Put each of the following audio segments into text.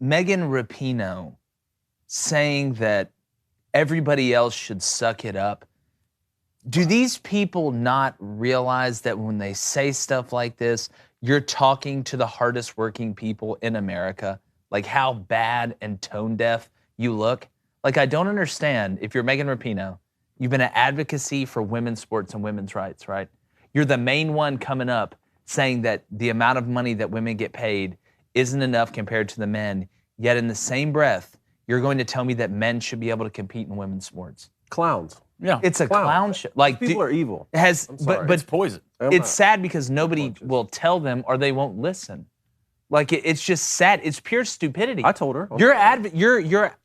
Megan Rapinoe saying that everybody else should suck it up, do these people not realize that when they say stuff like this, you're talking to the hardest working people in America? Like how bad and tone deaf you look? Like, I don't understand. If you're Megan Rapinoe, you've been an advocacy for women's sports and women's rights, right? You're the main one coming up saying that the amount of money that women get paid isn't enough compared to the men, yet in the same breath, you're going to tell me that men should be able to compete in women's sports. Clowns. Yeah. It's a clown show. Like, people are evil. But it's poison. It's sad because nobody will tell them or they won't listen. Like, it's just sad. It's pure stupidity. I told her. You're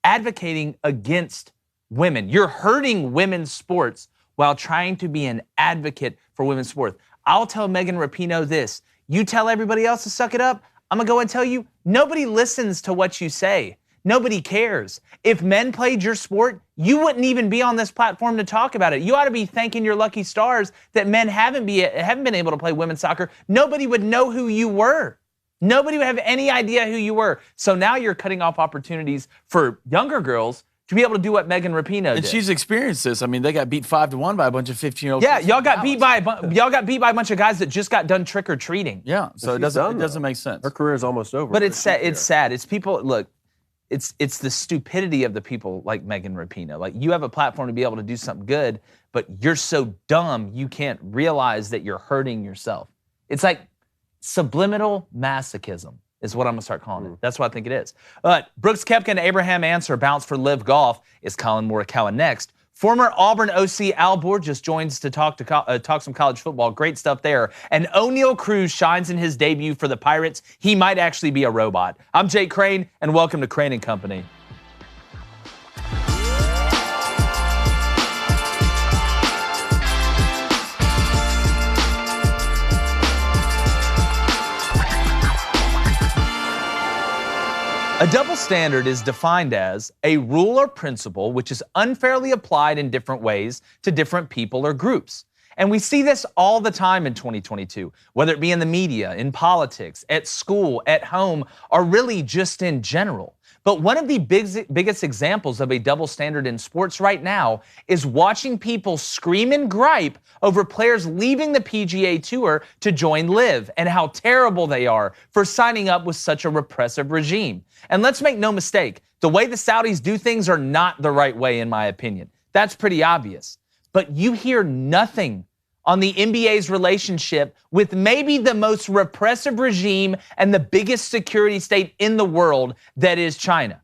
advocating against women. You're hurting women's sports while trying to be an advocate for women's sports. I'll tell Megan Rapinoe this. You tell everybody else to suck it up, I'm going to go and tell you, nobody listens to what you say. Nobody cares. If men played your sport, you wouldn't even be on this platform to talk about it. You ought to be thanking your lucky stars that men haven't been able to play women's soccer. Nobody would know who you were. Nobody would have any idea who you were. So now you're cutting off opportunities for younger girls to be able to do what Megan Rapinoe did. And she's experienced this. I mean, they got beat 5-1 by a bunch of 15-year-olds. Yeah, y'all got beat by a bunch of guys that just got done trick or treating. Yeah, so it doesn't make sense. Her career is almost over. But it's sad. It's sad. It's people. Look, it's the stupidity of the people like Megan Rapinoe. Like, you have a platform to be able to do something good, but you're so dumb you can't realize that you're hurting yourself. It's like subliminal masochism is what I'm going to start calling it. That's what I think it is. Brooks Koepka and Abraham Ancer bounce for LIV Golf. Is Collin Morikawa next? Former Auburn OC Al Borges joins to talk some college football. Great stuff there. And Oneil Cruz shines in his debut for the Pirates. He might actually be a robot. I'm Jake Crane, and welcome to Crane & Company. A double standard is defined as a rule or principle which is unfairly applied in different ways to different people or groups. And we see this all the time in 2022, whether it be in the media, in politics, at school, at home, or really just in general. But one of the biggest examples of a double standard in sports right now is watching people scream and gripe over players leaving the PGA Tour to join LIV and how terrible they are for signing up with such a repressive regime. And let's make no mistake, the way the Saudis do things are not the right way, in my opinion. That's pretty obvious. But you hear nothing on the NBA's relationship with maybe the most repressive regime and the biggest security state in the world, that is China.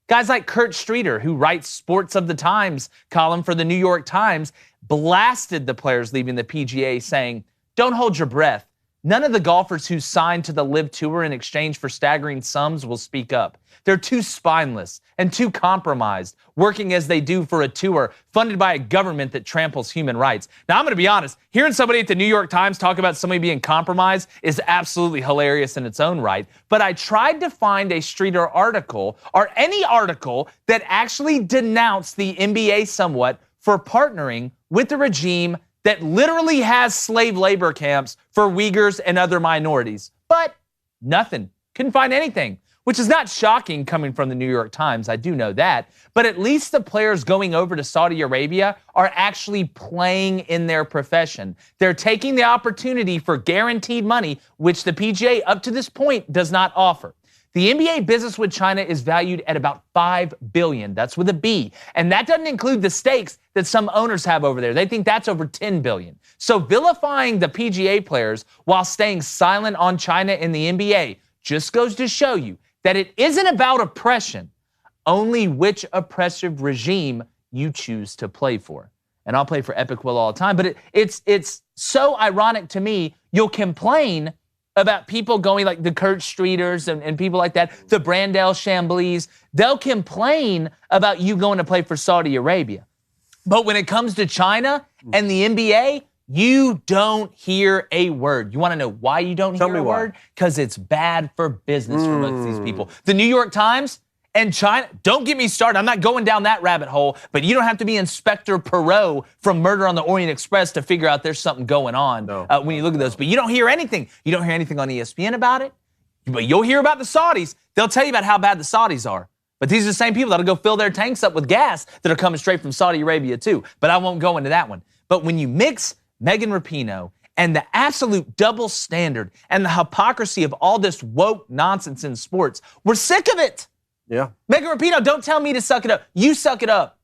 Guys like Kurt Streeter, who writes Sports of the Times column for the New York Times, blasted the players leaving the PGA, saying, "Don't hold your breath. None of the golfers who signed to the LIV Tour in exchange for staggering sums will speak up. They're too spineless and too compromised, working as they do for a tour funded by a government that tramples human rights." Now, I'm going to be honest. Hearing somebody at the New York Times talk about somebody being compromised is absolutely hilarious in its own right. But I tried to find a Streeter article or any article that actually denounced the NBA somewhat for partnering with the regime that literally has slave labor camps for Uyghurs and other minorities. But nothing. Couldn't find anything, which is not shocking coming from the New York Times. I do know that. But at least the players going over to Saudi Arabia are actually playing in their profession. They're taking the opportunity for guaranteed money, which the PGA up to this point does not offer. The NBA business with China is valued at about $5 billion. That's with a B. And that doesn't include the stakes that some owners have over there. They think that's over $10 billion. So vilifying the PGA players while staying silent on China in the NBA just goes to show you that it isn't about oppression, only which oppressive regime you choose to play for. And I'll play for Epic Will all the time, but it's so ironic to me. You'll complain about people going like the Kurt Streeters and people like that, the Brandel Chamblees. They'll complain about you going to play for Saudi Arabia. But when it comes to China and the NBA, you don't hear a word. You want to know why you don't hear a word? Because it's bad for business for most of these people. The New York Times and China, don't get me started. I'm not going down that rabbit hole, but you don't have to be Inspector Perot from Murder on the Orient Express to figure out there's something going on when you look at those. But you don't hear anything. You don't hear anything on ESPN about it. But you'll hear about the Saudis. They'll tell you about how bad the Saudis are. But these are the same people that'll go fill their tanks up with gas that are coming straight from Saudi Arabia too. But I won't go into that one. But when you mix Megan Rapinoe and the absolute double standard and the hypocrisy of all this woke nonsense in sports, we're sick of it. Yeah. Megan Rapinoe, don't tell me to suck it up. You suck it up.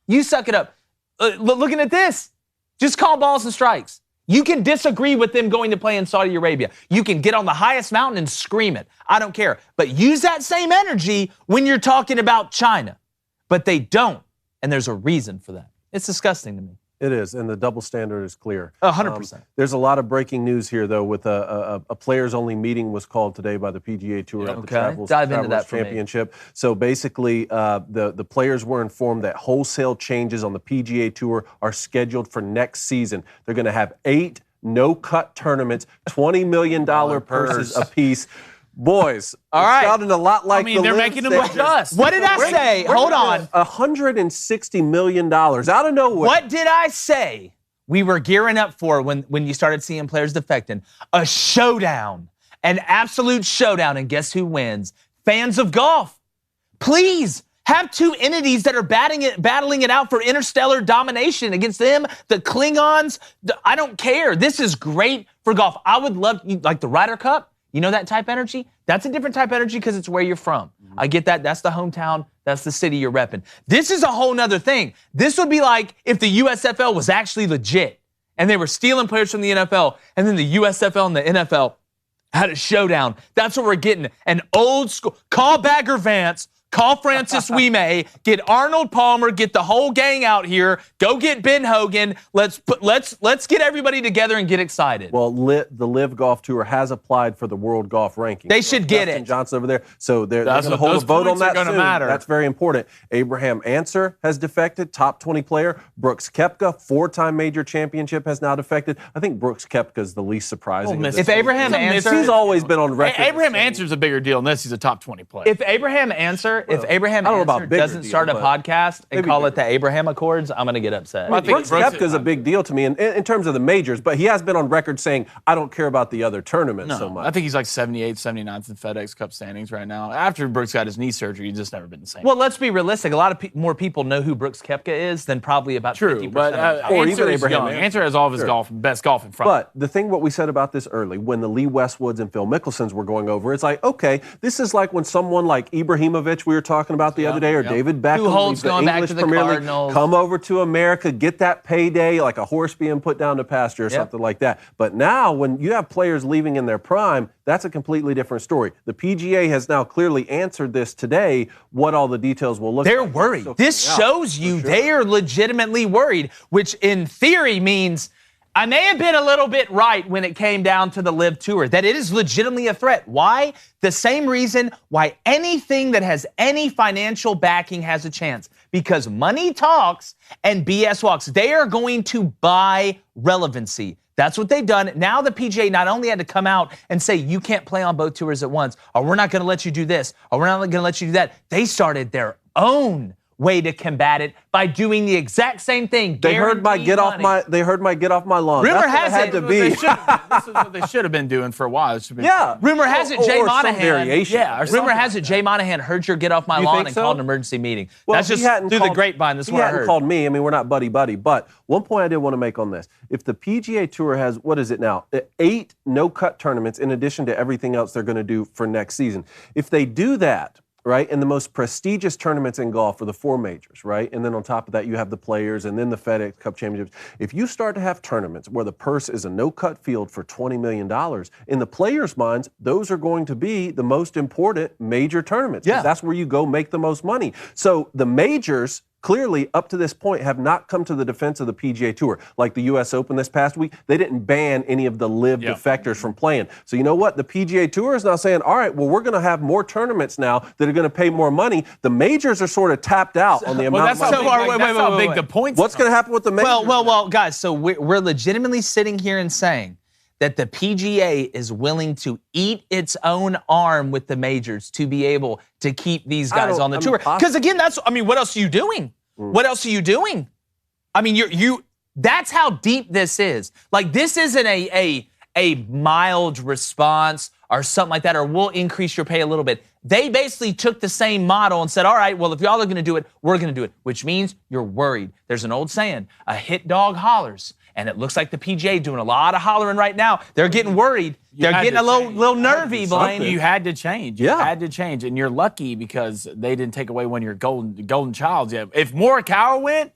You suck it up. Looking at this, just call balls and strikes. You can disagree with them going to play in Saudi Arabia. You can get on the highest mountain and scream it. I don't care. But use that same energy when you're talking about China. But they don't. And there's a reason for that. It's disgusting to me. It is, and the double standard is clear. 100%. There's a lot of breaking news here, though, with a players-only meeting was called today by the PGA Tour at the Travelers Championship. So basically, the players were informed that wholesale changes on the PGA Tour are scheduled for next season. They're going to have 8 no-cut tournaments, $20 million purses apiece. Boys, all right. Sounding a lot like they're making them like us. What did I say? Hold on. $160 million out of nowhere. What did I say we were gearing up for when you started seeing players defecting? A showdown. An absolute showdown. And guess who wins? Fans of golf. Please have 2 entities that are battling it out for interstellar domination against them, the Klingons. I don't care. This is great for golf. I would love, like the Ryder Cup. You know that type energy? That's a different type of energy because it's where you're from. I get that. That's the hometown. That's the city you're repping. This is a whole nother thing. This would be like if the USFL was actually legit and they were stealing players from the NFL and then the USFL and the NFL had a showdown. That's what we're getting. An old school. Call Bagger Vance. Call Francis Ouimet, get Arnold Palmer, get the whole gang out here. Go get Ben Hogan. Let's get everybody together and get excited. Well, the LIV Golf Tour has applied for the World Golf Ranking. They should get it. Johnson over there, so they're going to hold a vote on that soon. Matter. That's very important. Abraham Ancer has defected, top 20 player. Brooks Koepka, 4-time major championship, has now defected. I think Brooks Koepka is the least surprising. If Abraham Ancer, he's always been on record. Abraham Ancer's a bigger deal unless he's a top 20 player. If Abraham Ancer doesn't start a podcast and call it the Abraham Accords, I'm going to get upset. Well, Brooks Koepka is a big deal to me in terms of the majors, but he has been on record saying, I don't care about the other tournaments so much. I think he's like 78th, 79th in FedEx Cup standings right now. After Brooks got his knee surgery, he's just never been the same. Well, let's be realistic. A lot of more people know who Brooks Koepka is than probably about 50%. But or even Abraham Ancer has all of his best golf in front. But the thing, what we said about this early, when the Lee Westwoods and Phil Mickelsons were going over, it's like, okay, this is like when someone like Ibrahimovic we were talking about the other day, or David Beckham, who holds the going back English to the Premier League, Cardinals, come over to America, get that payday, like a horse being put down to pasture or something like that. But now, when you have players leaving in their prime, that's a completely different story. The PGA has now clearly answered this today, what all the details will look like. They're worried. This shows you they are legitimately worried, which in theory means I may have been a little bit right when it came down to the LIV Tour, that it is legitimately a threat. Why? The same reason why anything that has any financial backing has a chance. Because money talks and BS walks. They are going to buy relevancy. That's what they've done. Now the PGA not only had to come out and say, you can't play on both tours at once, or we're not going to let you do this, or we're not going to let you do that. They started their own way to combat it by doing the exact same thing. They heard my get off my lawn. Rumor has has it to be. This is what they should have been doing for a while. Rumor has it Jay Monahan. Rumor has it Jay Monahan heard your get off my lawn and called an emergency meeting. Well, that's just through the grapevine. This is what I heard. He hadn't called me. I mean, we're not buddy-buddy. But one point I did want to make on this. If the PGA Tour has, what is it now, 8 no-cut tournaments in addition to everything else they're going to do for next season. If they do that, right, and the most prestigious tournaments in golf are the 4 majors, right? And then on top of that, you have the Players and then the FedEx Cup Championships. If you start to have tournaments where the purse is a no-cut field for $20 million, in the players' minds, those are going to be the most important major tournaments. Yeah. That's where you go make the most money. So the majors clearly, up to this point, have not come to the defense of the PGA Tour. Like the U.S. Open this past week, they didn't ban any of the LIV defectors from playing. So you know what? The PGA Tour is now saying, all right, well, we're going to have more tournaments now that are going to pay more money. The majors are sort of tapped out on the amount of money. That's how big the points What's going to happen with the majors? Well, guys, so we're legitimately sitting here and saying that the PGA is willing to eat its own arm with the majors to be able to keep these guys on the tour. Because again, what else are you doing? What else are you doing? I mean, that's how deep this is. Like, this isn't a mild response or something like that, or we'll increase your pay a little bit. They basically took the same model and said, all right, well, if y'all are going to do it, we're going to do it, which means you're worried. There's an old saying, a hit dog hollers. And it looks like the PGA doing a lot of hollering right now. They're getting worried. They're getting a little nervy, Blaine. You had to change. You had to change. And you're lucky because they didn't take away one of your golden childs yet. If Morikawa went,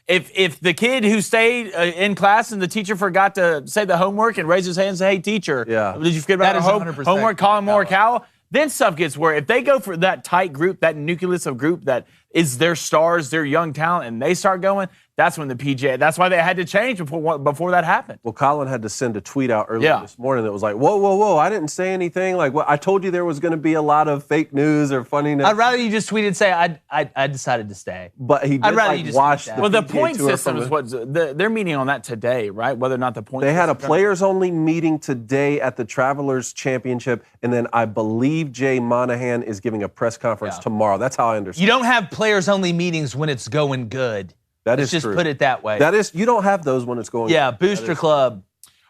if the kid who stayed in class and the teacher forgot to say the homework and raise his hand and say, hey, teacher, did you forget about homework, Collin Morikawa? Then stuff gets where if they go for that tight group, that nucleus of group that is their stars, their young talent, and they start going, that's when the PGA, that's why they had to change before that happened. Well, Colin had to send a tweet out earlier this morning that was like, whoa, I didn't say anything. Like, I told you there was going to be a lot of fake news or funniness. I'd rather you just tweet and say, I decided to stay. But he did watch the Well, the PGA point Tour system is what they're meeting on that today, right? Whether or not the point They had a players-only meeting today at the Travelers Championship, and then I believe Jay Monahan is giving a press conference tomorrow. That's how I understand. You don't have players-only meetings when it's going good. Let's just put it that way. You don't have those when it's going good. Yeah, Booster Club.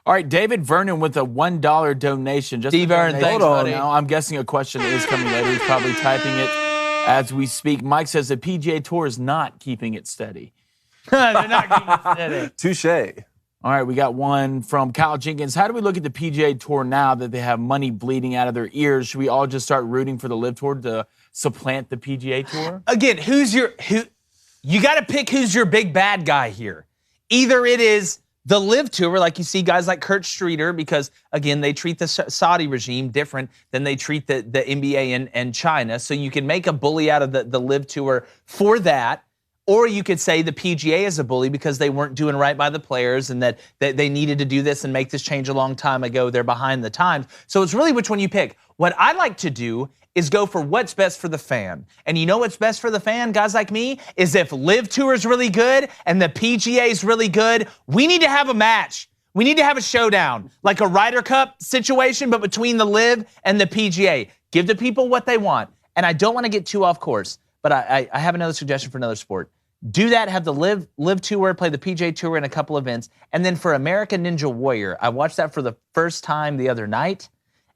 All right, David Vernon with a $1 donation. Steve Vernon, thanks, buddy. Now, I'm guessing a question is coming later. He's probably typing it as we speak. Mike says the PGA Tour is not keeping it steady. They're not keeping it steady. Touche. All right, we got one from Kyle Jenkins. How do we look at the PGA Tour now that they have money bleeding out of their ears? Should we all just start rooting for the LIV Tour to supplant the PGA Tour? Again, you got to pick who's your big bad guy here. Either it is the LIV Tour, like you see guys like Kurt Streeter, because, again, they treat the Saudi regime different than they treat the NBA and China. So you can make a bully out of the LIV Tour for that. Or you could say the PGA is a bully because they weren't doing right by the players and that they needed to do this and make this change a long time ago. They're behind the times. So it's really which one you pick. What I like to do is go for what's best for the fan. And you know what's best for the fan, guys like me, is if LIV Tour is really good and the PGA is really good, we need to have a match. We need to have a showdown, like a Ryder Cup situation, but between the LIV and the PGA. Give the people what they want. And I don't want to get too off course, but I have another suggestion for another sport. Do that, have the LIV Tour, play the PGA Tour in a couple events. And then for American Ninja Warrior, I watched that for the first time the other night.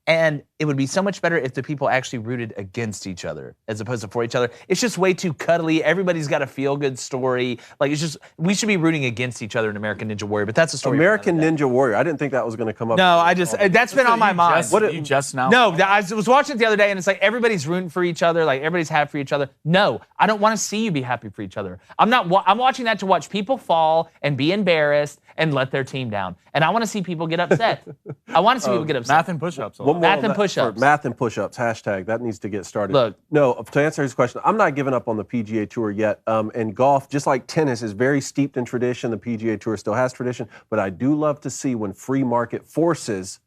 And it would be so much better if the people actually rooted against each other as opposed to for each other. It's just way too cuddly. Everybody's got a feel-good story. Like, it's just, we should be rooting against each other in American Ninja Warrior, but that's a story. American Ninja Warrior. I didn't think that was going to come up. No, that's been on my mind. You just now? No, I was watching it the other day, and it's like everybody's rooting for each other, like everybody's happy for each other. No, I don't want to see you be happy for each other. I'm watching that to watch people fall and be embarrassed and let their team down. And I want to see people get upset. I want to see people get upset. Math and push-ups. Math and push-ups. Math and push-ups, hashtag. That needs to get started. Look. No, to answer his question, I'm not giving up on the PGA Tour yet. And golf, just like tennis, is very steeped in tradition. The PGA Tour still has tradition. But I do love to see when free market force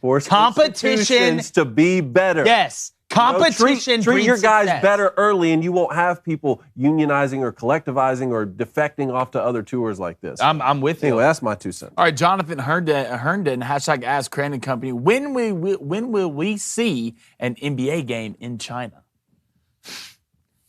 competition to be better. Yes. Competition treat your guys success. better early, and you won't have people unionizing or collectivizing or defecting off to other tours like this. I'm with you. Anyway, that's my 2 cents. All right, Jonathan Herndon, hashtag Ask Crandon Company. When will we see an NBA game in China?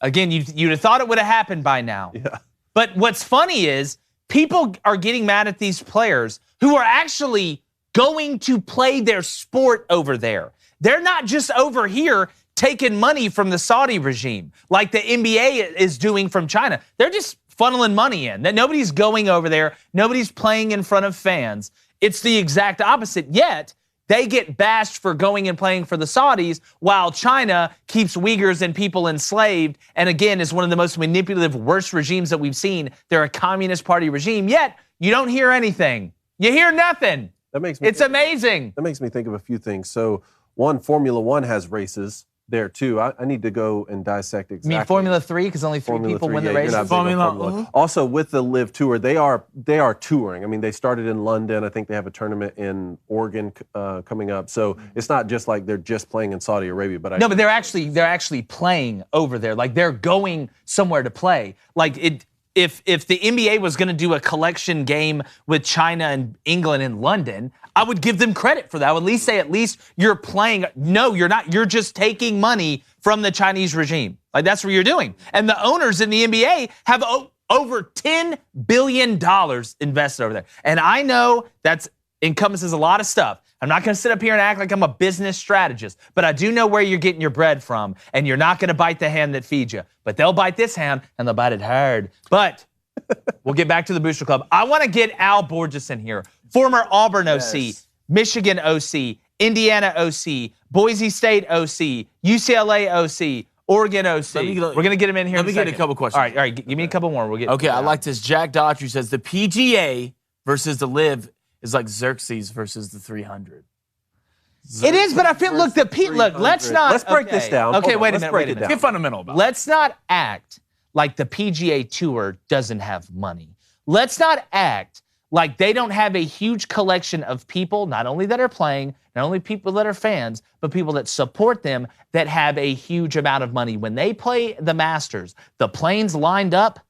Again, you'd have thought it would have happened by now. Yeah. But what's funny is people are getting mad at these players who are actually going to play their sport over there. They're not just over here taking money from the Saudi regime like the NBA is doing from China. They're just funneling money in. That nobody's going over there. Nobody's playing in front of fans. It's the exact opposite. Yet, they get bashed for going and playing for the Saudis while China keeps Uyghurs and people enslaved and, again, is one of the most manipulative, worst regimes that we've seen. They're a Communist Party regime. Yet, you don't hear anything. You hear nothing. It's amazing. That makes me think of a few things. So, one, Formula One has races there too. I need to go and dissect exactly. You mean Formula 3 because only three people win the race? Formula. Also, with the LIV Tour, they are touring. I mean, they started in London. I think they have a tournament in Oregon coming up. So it's not just like they're just playing in Saudi Arabia. But they're actually playing over there. Like they're going somewhere to play. Like it. If the NBA was going to do a collection game with China and England in London, I would give them credit for that. I would at least you're playing. No, you're not. You're just taking money from the Chinese regime. Like that's what you're doing. And the owners in the NBA have over $10 billion invested over there. And I know that encompasses a lot of stuff. I'm not going to sit up here and act like I'm a business strategist, but I do know where you're getting your bread from, and you're not going to bite the hand that feeds you. But they'll bite this hand, and they'll bite it hard. But we'll get back to the Booster Club. I want to get Al Borges in here, former Auburn OC, Michigan OC, Indiana OC, Boise State OC, UCLA OC, Oregon OC. We're going to get him in here Let me get a couple questions. All right. Give me a couple more. We'll get. Okay, I like this. Jack Daughtry says the PGA versus the LIV is like Xerxes versus the 300. It is, but I feel, look, let's break this down. Okay, wait a minute. Get fundamental about it. Let's not act like the PGA Tour doesn't have money. Let's not act like they don't have a huge collection of people, not only that are playing, not only people that are fans, but people that support them that have a huge amount of money. When they play the Masters, the planes lined up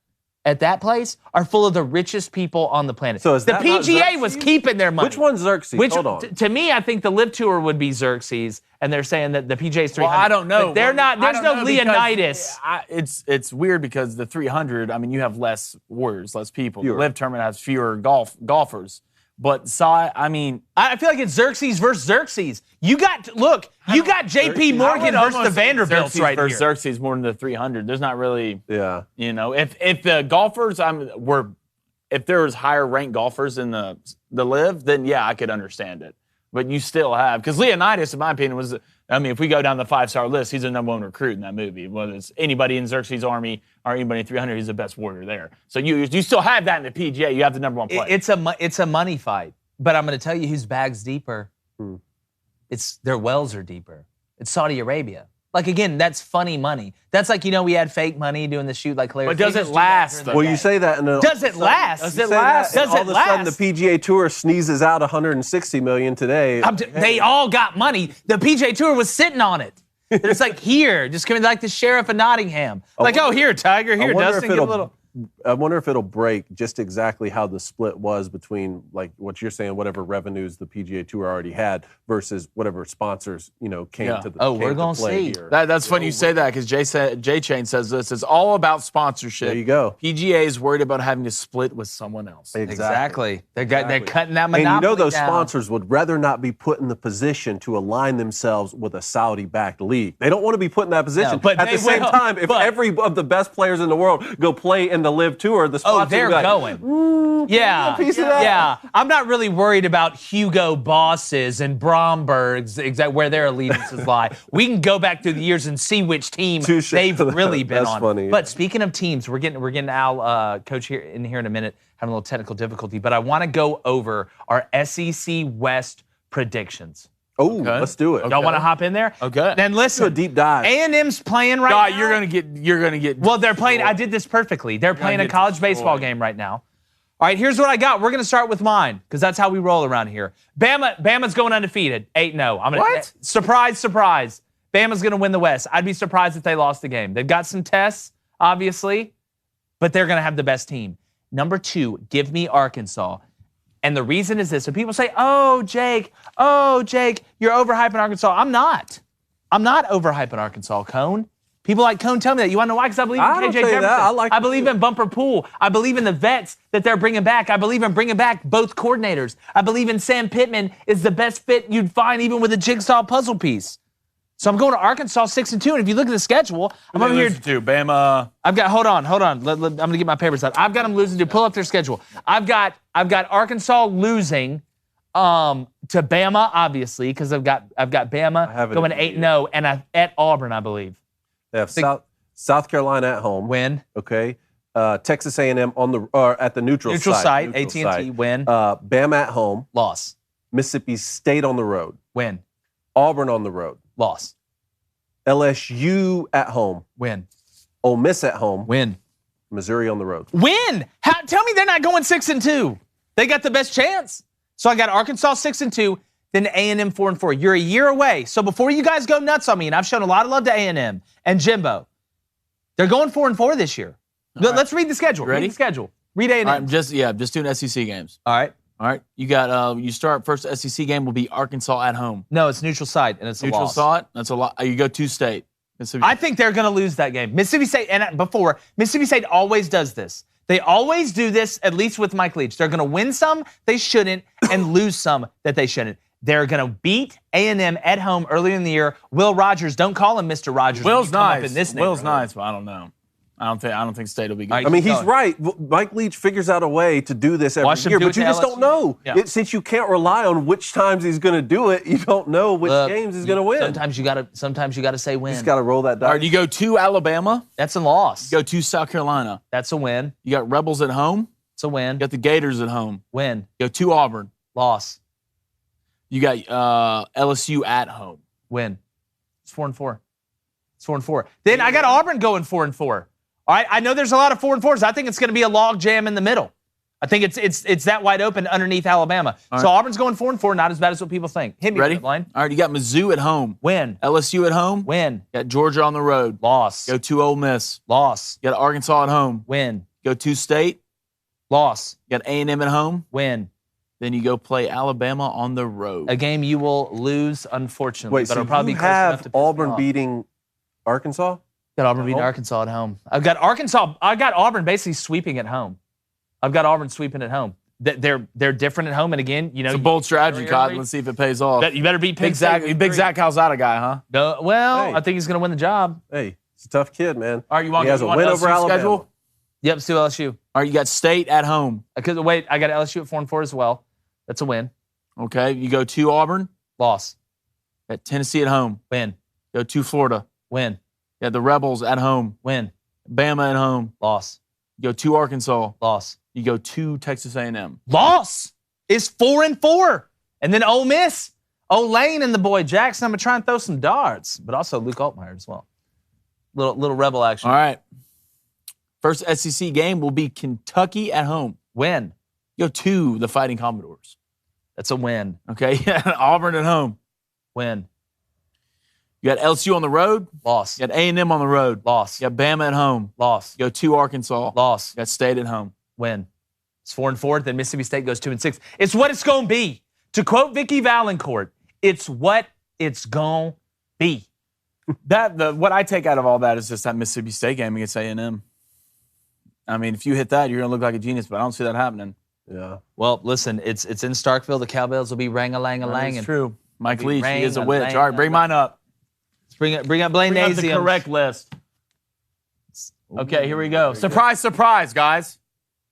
at that place are full of the richest people on the planet. So is the that not PGA was Xerxes? keeping their money. Which one's Xerxes? Hold on. To me, I think the LIV Tour would be Xerxes, and they're saying that the PGA's 300. Well, I don't know. But they're not. There's no Leonidas. It's weird because the 300. I mean, you have less warriors, less people. Fewer. The LIV tournament has fewer golfers. But I feel like it's Xerxes versus Xerxes. You got J.P. Morgan versus the Vanderbilts right here. Xerxes more than the 300. There's not really. Yeah. You know, if the golfers if there was higher ranked golfers in the LIV, then yeah, I could understand it. But you still have, because Leonidas, in my opinion, was, I mean, if we go down the 5-star list, he's the #1 recruit in that movie. Whether it's anybody in Xerxes' army or anybody in 300, he's the best warrior there. So you still have that in the PGA. You have the #1 player. It's a money fight. But I'm going to tell you whose bag's deeper. Their wells are deeper. It's Saudi Arabia. Like, again, that's funny money. That's like, we had fake money doing the shoot like Larry. But does it last, though? Well, you say that, and does it last? Does it last? Does all it of a sudden last? the PGA Tour sneezes out $160 million today. They all got money. The PGA Tour was sitting on it. It's like, here, just coming like the sheriff of Nottingham. Like, here, Tiger, here, Dustin, give a little. I wonder if it'll break just exactly how the split was between, like, what you're saying, whatever revenues the PGA Tour already had versus whatever sponsors, came to the we're going to see. Here. That's funny you say that, because J-Chain says this. It's all about sponsorship. There you go. PGA is worried about having to split with someone else. Exactly. They're cutting that monopoly And those down. sponsors would rather not be put in the position to align themselves with a Saudi-backed league. They don't want to be put in that position. No, but at the same time, if every of the best players in the world go play in the LIV Tour, the sponsors they're will be like, going. a piece of that? Yeah. I'm not really worried about Hugo Bosses and Brombergs, where their allegiances lie. We can go back through the years and see which team they've really been That's on. funny. But speaking of teams, we're getting Al, coach, here in a minute, having a little technical difficulty. But I want to go over our SEC West predictions. Oh, let's do it. Y'all want to hop in there? Okay. Then listen. Do a deep dive. A&M's playing right now. You're gonna get. Well, they're playing. I did this perfectly. They're playing a college baseball game right now. All right, here's what I got. We're going to start with mine because that's how we roll around here. Bama's going undefeated, 8-0. What? Surprise, surprise. Bama's going to win the West. I'd be surprised if they lost the game. They've got some tests, obviously, but they're going to have the best team. Number 2, give me Arkansas. And the reason is this. So people say, oh, Jake, you're overhyping Arkansas. I'm not overhyping Arkansas, Cone. People like Cone tell me that. You want to know why? Because I believe in KJ Jefferson. I believe in Bumper Pool. I believe in the vets that they're bringing back. I believe in bringing back both coordinators. I believe in Sam Pittman is the best fit you'd find even with a jigsaw puzzle piece. So I'm going to Arkansas 6-2. And if you look at the schedule, I'm over here. Bama. I've got, hold on. I'm going to get my papers out. I've got them losing to pull up their schedule. I've got Arkansas losing to Bama, obviously, because I've got Bama going 8-0 and at Auburn, I believe. They have South Carolina at home. Win. Okay. Texas A&M at the neutral site. AT&T. Win. Bama at home. Loss. Mississippi State on the road. Win. Auburn on the road. Loss. LSU at home. Win. Ole Miss at home. Win. Missouri on the road. Win. Tell me they're not going 6-2. They got the best chance. So I got Arkansas 6-2, then A&M 4-4. You're a year away. So before you guys go nuts on me, and I've shown a lot of love to A&M and Jimbo, they're going 4-4 this year. Let's read the schedule. Ready? Read the schedule. Read A&M. All right, just doing SEC games. All right. You got you start first SEC game will be Arkansas at home. No, it's neutral site and it's a Neutral loss. site. That's a lot. You go to state. I think they're going to lose that game. Mississippi State, and before, Mississippi State always does this. They always do this, at least with Mike Leach. They're going to win some they shouldn't and lose some that they shouldn't. They're going to beat A&M at home earlier in the year. Will Rogers, don't call him Mr. Rogers. Will's nice. In this Will's nice, but I don't know. I don't think State will be good. I mean, he's right. Mike Leach figures out a way to do this every year, but you just don't know. Yeah. Since you can't rely on which times he's going to do it, you don't know which games he's going to win. Sometimes you got to say win. You just got to roll that dice. All right, you go to Alabama. That's a loss. You go to South Carolina. That's a win. You got Rebels at home. It's a win. You got the Gators at home. Win. You go to Auburn. Loss. You got LSU at home. Win. It's 4-4. It's 4-4. Then I got Auburn going 4-4. All right, I know there's a lot of 4-4s. I think it's going to be a log jam in the middle. I think it's that wide open underneath Alabama. So Auburn's going 4-4, not as bad as what people think. Hit me, ready? Line. All right, you got Mizzou at home. Win. LSU at home. Win. You got Georgia on the road. Loss. Go to Ole Miss. Loss. You got Arkansas at home. Win. Go to State. Loss. You got A&M at home. Win. Then you go play Alabama on the road. A game you will lose, unfortunately. Wait, but so it'll probably you be close enough have to piss me Auburn off. beating Arkansas? Got Auburn beating Arkansas at home. I've got Arkansas. I got Auburn basically sweeping at home. I've got Auburn sweeping at home. They're different at home, and again, you know, It's a bold strategy, Cotton. Let's see if it pays off. You better beat Penn Big Zach. State. Big Zach Calzada guy, huh? No, well, Hey. I think he's going to win the job. Hey, he's a tough kid, man. All right, you want he has a win over LSU Alabama. schedule? Yep, Stu LSU. All right, you got State at home. Wait, I got LSU at 4-4 as well. That's a win. Okay, you go to Auburn. Loss. Got Tennessee at home. Win. Go to Florida. Win. You got the Rebels at home. Win. Bama at home. Loss. You go to Arkansas. Loss. You go to Texas A&M. Loss is 4-4. And then Ole Miss, Lane and the boy Jackson. I'm going to try and throw some darts, but also Luke Altmaier as well. Little Rebel action. All right. First SEC game will be Kentucky at home. Win. Go to the Fighting Commodores. That's a win. Okay, Auburn at home. Win. You got LSU on the road. Loss. You got A&M on the road. Loss. You got Bama at home. Loss. You go to Arkansas. Loss. You got State at home. Win. It's 4-4. Then Mississippi State goes 2-6. It's what it's going to be. To quote Vicky Valancourt, it's what it's going to be. What I take out of all that is just that Mississippi State game against A&M. I mean, if you hit that, you're going to look like a genius, but I don't see that happening. Yeah. Well, listen, it's in Starkville. The Cowbells will be rang-a-lang-a-lang. That's true. Mike Be Leach, he is a rang, witch. lang, All right, bring mine up. Let's bring up Blaine Bring up the Nazium. correct list. Okay, here we go. Surprise, surprise, guys.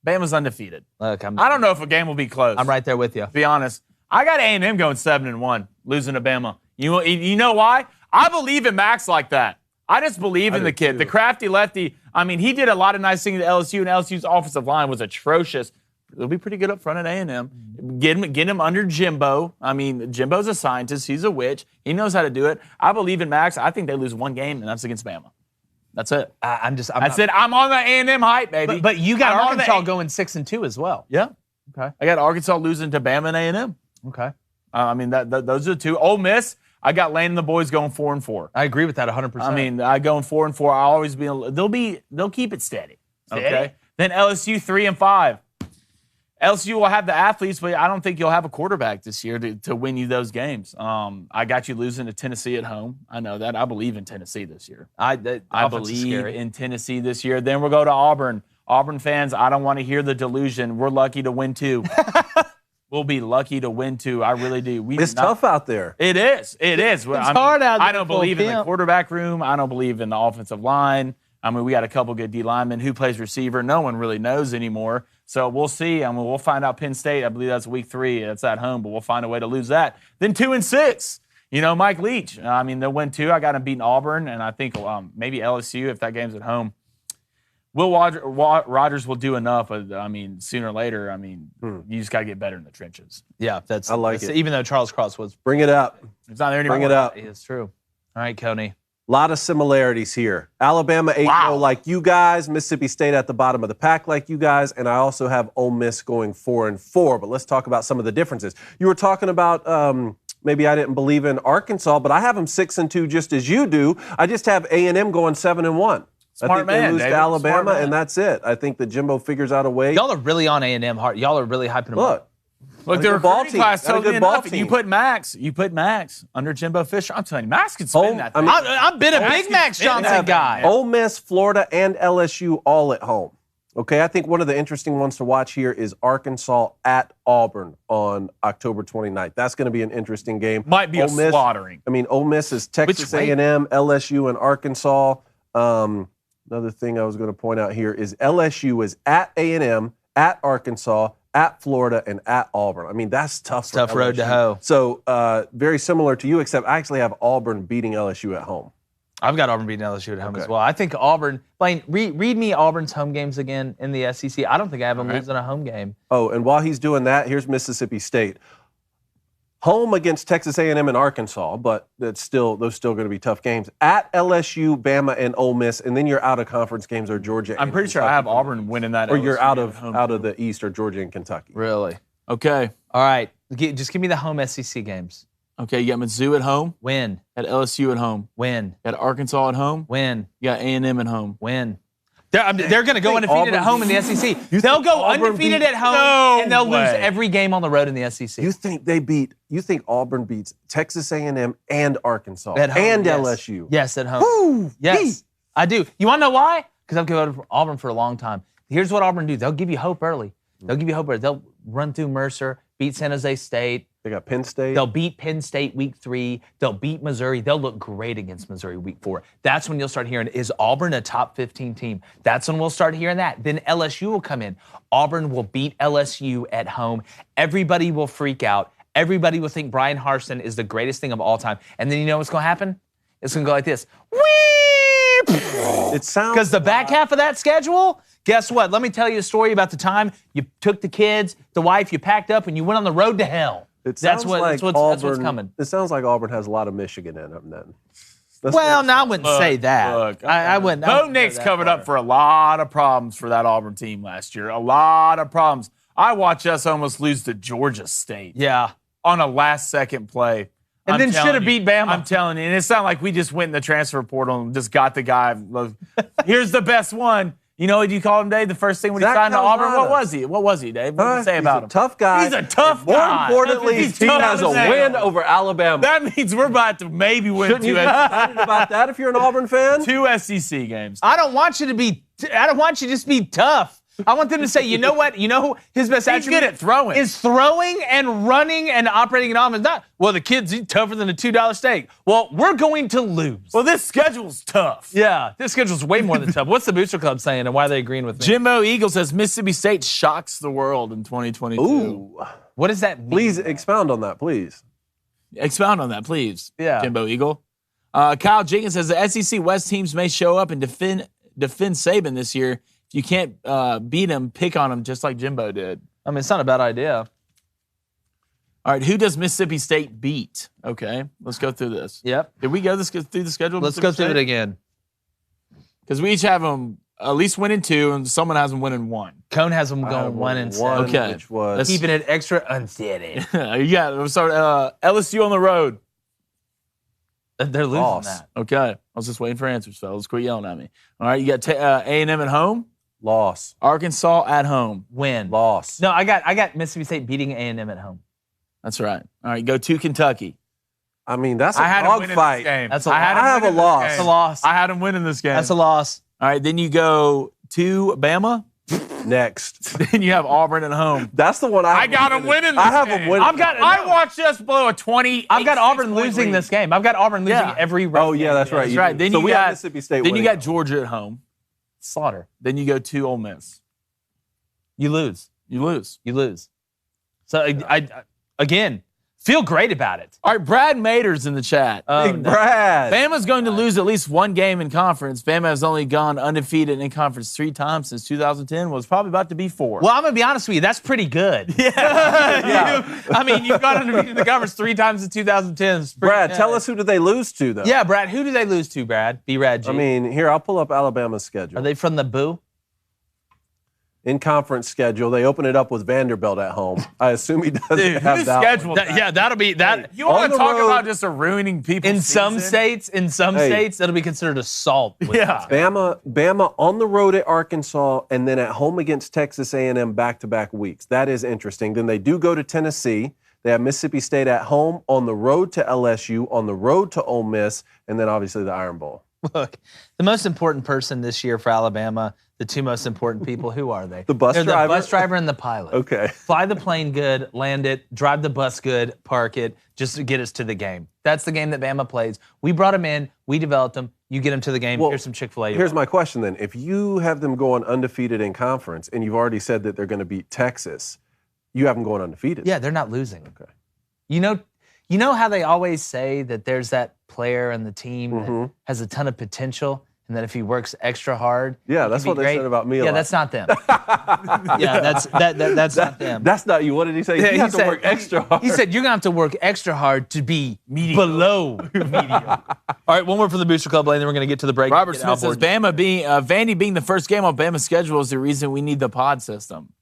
Bama's undefeated. Look, I don't know if a game will be close. I'm right there with you. To be honest, I got A&M going 7-1, losing to Bama. You know why? I believe in Max like that. I just believe in the kid. The crafty lefty. I mean, he did a lot of nice things at LSU, and LSU's offensive line was atrocious. They'll be pretty good up front at A&M. Get him under Jimbo. I mean, Jimbo's a scientist. He's a witch. He knows how to do it. I believe in Max. I think they lose one game, and that's against Bama. That's it. I'm on the A&M hype, baby. But you got Arkansas going 6-2 as well. Yeah. Okay. I got Arkansas losing to Bama and A&M. Okay. I mean, those are the two. Ole Miss, I got Lane and the boys going 4-4. I agree with that 100%. I mean, I going 4-4. I always they'll keep it steady. Okay. Then LSU 3-5. LSU will have the athletes, but I don't think you'll have a quarterback this year to win you those games. I got you losing to Tennessee at home. I know that. I believe in Tennessee this year. I believe in Tennessee this year. Then we'll go to Auburn. Auburn fans, I don't want to hear the delusion. We're lucky to win 2. We'll be lucky to win 2. I really do. It's tough out there. It is. It's hard out there. I don't believe in the quarterback room. I don't believe in the offensive line. I mean, we got a couple good D linemen. Who plays receiver? No one really knows anymore. So we'll see. I mean, we'll find out. Penn State, I believe that's week 3. That's at home, but we'll find a way to lose that. Then 2-6. You know, Mike Leach. I mean, they'll win 2. I got him beating Auburn, and I think maybe LSU if that game's at home. Will Rogers will do enough, but I mean, sooner or later, I mean, you just got to get better in the trenches. Yeah, I like it. Even though Charles Cross was. Bring it up. It's not there anymore. Bring it up. It's true. All right, Coney. A lot of similarities here. Alabama 8-0 like you guys, Mississippi State at the bottom of the pack like you guys, and I also have Ole Miss going 4-4. But let's talk about some of the differences. You were talking about maybe I didn't believe in Arkansas, but I have them 6-2 just as you do. I just have A&M going 7-1. I think they lose to Alabama, and that's it. I think that Jimbo figures out a way. Y'all are really on A&M hard. Y'all are really hyping them up. Look, their recruiting class told me enough. You put Max under Jimbo Fisher. I'm telling you, Max can spin that thing. I've been a big Max Johnson guy. Ole Miss, Florida, and LSU all at home. Okay, I think one of the interesting ones to watch here is Arkansas at Auburn on October 29th. That's going to be an interesting game. Might be Ole a Miss, slaughtering. I mean, Ole Miss is Texas A&M, LSU, and Arkansas. Another thing I was going to point out here is LSU is at A&M, at Arkansas, at Florida, and at Auburn. I mean, that's tough. It's tough road to hoe. So very similar to you, except I actually have Auburn beating LSU at home. I've got Auburn beating LSU at home as well. I think Auburn, Blaine, read me Auburn's home games again in the SEC. I don't think I have them losing a home game. Oh, and while he's doing that, here's Mississippi State. Home against Texas A&M and Arkansas, but those still going to be tough games. At LSU, Bama, and Ole Miss, and then your out-of-conference games are Georgia. I'm pretty sure I have Auburn winning that. Or you're out of the East, or Georgia and Kentucky. Really? Okay. All right. Just give me the home SEC games. Okay, you got Mizzou at home. Win. At LSU at home. Win. You got Arkansas at home. Win. You got A&M at home. Win. They're going to go undefeated at home in the SEC. They'll go undefeated at home, and they'll lose every game on the road in the SEC. You think Auburn beats Texas A&M and Arkansas at home, and yes. LSU? Yes, at home. Woo! Yes, I do. You want to know why? Because I've covered Auburn for a long time. Here's what Auburn do. They'll give you hope early. They'll run through Mercer, beat San Jose State. They got Penn State. They'll beat Penn State week 3. They'll beat Missouri. They'll look great against Missouri week 4. That's when you'll start hearing, is Auburn a top 15 team? That's when we'll start hearing that. Then LSU will come in. Auburn will beat LSU at home. Everybody will freak out. Everybody will think Brian Harsin is the greatest thing of all time. And then you know what's going to happen? It's going to go like this. It sounds because the back half of that schedule, guess what? Let me tell you a story about the time you took the kids, the wife, you packed up, and you went on the road to hell. That's what's coming. It sounds like Auburn has a lot of Michigan in them then. I wouldn't say that. Look, I wouldn't. Bo Nick's covered up for a lot of problems for that Auburn team last year. A lot of problems. I watched us almost lose to Georgia State. Yeah. On a last-second play. And then should have beat Bama. I'm telling you. And it's not like we just went in the transfer portal and just got the guy. Here's the best one. You know what you called him, Dave? The first thing when he signed to Auburn? What was he? Dave? What did you say about him? Tough guy. He's a tough guy. More importantly, his team has a win over Alabama. That means we're about to maybe win Shouldn't you be excited about that if you're an Auburn fan? 2 SEC games. I don't want you to just be tough. I want them to say, you know what? You know his best attribute? He's good at throwing. Is throwing and running and operating an offense. Well, the kid's tougher than a $2 steak. Well, we're going to lose. Well, this schedule's tough. Yeah, this schedule's way more than tough. What's the Booster Club saying, and why are they agreeing with me? Jimbo Eagle says Mississippi State shocks the world in 2022. Ooh. What does that mean? Please expound on that, please. Expound on that, please. Yeah. Jimbo Eagle. Kyle Jenkins says the SEC West teams may show up and defend Saban this year. If you can't beat him, pick on him just like Jimbo did. I mean, it's not a bad idea. All right, who does Mississippi State beat? Okay, let's go through this. Yep. Did we go through the schedule? Let's go through it again. Because we each have them at least winning 2, and someone has them winning 1. Cone has them going 1 and 7. Okay. Which was Keeping it extra unsteady. Yeah, sorry, LSU on the road. They're losing that. Okay, I was just waiting for answers, fellas. Quit yelling at me. All right, you got A&M at home. Loss. Arkansas at home. Win. Loss. No, I got Mississippi State beating A&M at home. That's right. All right, go to Kentucky. I mean, that's a I dogfight. have a loss. That's a loss. I had them winning this game. That's a loss. All right, then you go to Bama. Next. Then you have Auburn at home. That's the one I got them winning this I have game. them winning. I watched us blow a 20. I've got Auburn losing this game. I've got Auburn losing every round. Oh, yeah, that's right. That's right. Then so you got Mississippi State. Then you got Georgia at home. Slaughter. Then you go to Ole Miss. You lose. You lose. You lose. So I again feel great about it. All right, Brad Mader's in the chat. Big Brad. Bama's going to lose at least one game in conference. Bama has only gone undefeated in conference 3 times since 2010. Was probably about to be 4. Well, I'm going to be honest with you. That's pretty good. Yeah. I mean, you've gone undefeated in the conference 3 times in 2010. Brad, tell us who did they lose to, though? Yeah, Brad, who did they lose to, Brad? B-Rad G. I mean, here, I'll pull up Alabama's schedule. Are they from the Boo? In conference schedule, they open it up with Vanderbilt at home. I assume he doesn't have that schedule. Yeah, that'll be that. You want to talk about just ruining people's in some season? states, that'll be considered assault. Yeah. Bama on the road at Arkansas, and then at home against Texas A&M back-to-back weeks. That is interesting. Then they do go to Tennessee. They have Mississippi State at home, on the road to LSU, on the road to Ole Miss, and then obviously the Iron Bowl. Look, the most important person this year for Alabama, the two most important people, who are they? The bus They're driver? The bus driver and the pilot. Okay. Fly the plane good, land it, drive the bus good, park it, just to get us to the game. That's the game that Bama plays. We brought them in. We developed them. You get them to the game. Here's some Chick-fil-A. Here's my question then. If you have them going undefeated in conference and you've already said that they're going to beat Texas, you have them going undefeated. Yeah, they're not losing. Okay. You know how they always say that there's that player on the team that has a ton of potential, and that if he works extra hard, yeah, that's what they said about me. Yeah, that's not them. Yeah, that's not them. That's not you. What did he say? Yeah, you have to work extra hard. He said you're gonna have to work extra hard to be below mediocre. All right, one more for the Booster Club, and then we're gonna get to the break. Robert Smith says Vandy being the first game on Bama's schedule is the reason we need the pod system.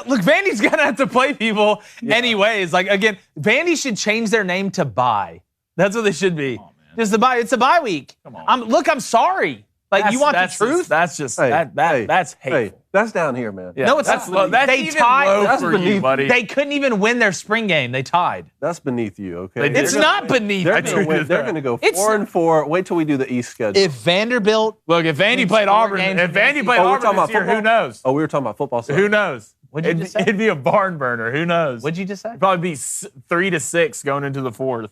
Look, Vandy's gonna have to play people anyways. Like again, Vandy should change their name to Bye. That's what they should be. Just the bye. It's a bye week. Come on. I'm sorry. Like you want the truth? That's just that's hateful. Hey, that's down here, man. Yeah, no, it's that's not. Low. That's they even tied. Low that's for beneath you, buddy. They couldn't even win their spring game. They tied. That's beneath you. Okay. It's not beneath. They're going to go 4-4. Wait till we do the East schedule. If Vanderbilt, if Vandy played Auburn, this year, who knows? Oh, we were talking about football stuff. Who knows? What'd you just say? It'd be a barn burner. Who knows? What'd you just say? It'd probably be 3-6 going into the fourth.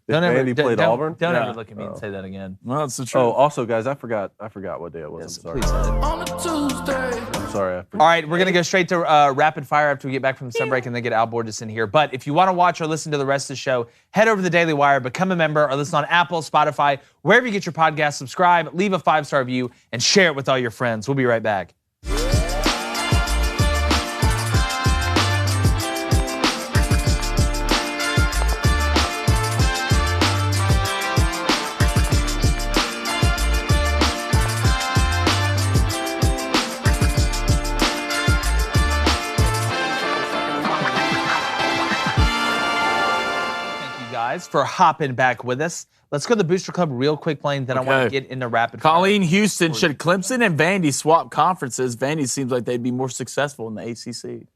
Vandy played Auburn? Don't ever look at me and say that again. Well, that's the truth. Oh, also, guys, I forgot what day it was. Yes, I'm sorry. please. On a Tuesday. I'm sorry. All right, we're going to go straight to rapid fire after we get back from the sub break and then get Al Borges in here. But if you want to watch or listen to the rest of the show, head over to the Daily Wire, become a member, or listen on Apple, Spotify, wherever you get your podcast. Subscribe, leave a 5-star review, and share it with all your friends. We'll be right back. For hopping back with us. Let's go to the Booster Club real quick, Blaine. Then I want to get into rapid fire. Colleen Houston, should Clemson and Vandy swap conferences? Vandy seems like they'd be more successful in the ACC.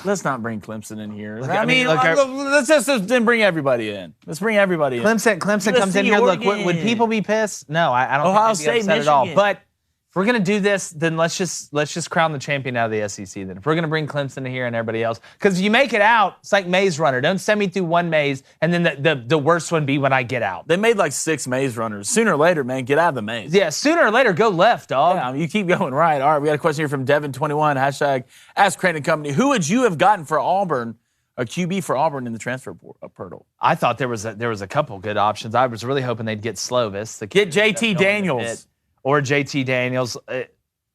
Let's not bring Clemson in here. Let's just then bring everybody in. Let's bring everybody in. Clemson comes in here. Look, would people be pissed? No, I don't Ohio think they'd be State, upset at all. Michigan. But if we're gonna do this, then let's just crown the champion out of the SEC. Then if we're gonna bring Clemson in here and everybody else, because if you make it out, it's like Maze Runner. Don't send me through one maze and then the worst one be when I get out. They made like 6 maze runners. Sooner or later, man, get out of the maze. Yeah, sooner or later, go left, dog. Yeah, you keep going right. All right, we got a question here from Devin21. Hashtag Ask Crane and Company. Who would you have gotten for Auburn, a QB for Auburn in the transfer portal? I thought there was a couple good options. I was really hoping they'd get Slovis. Get JT Daniels. Or JT Daniels.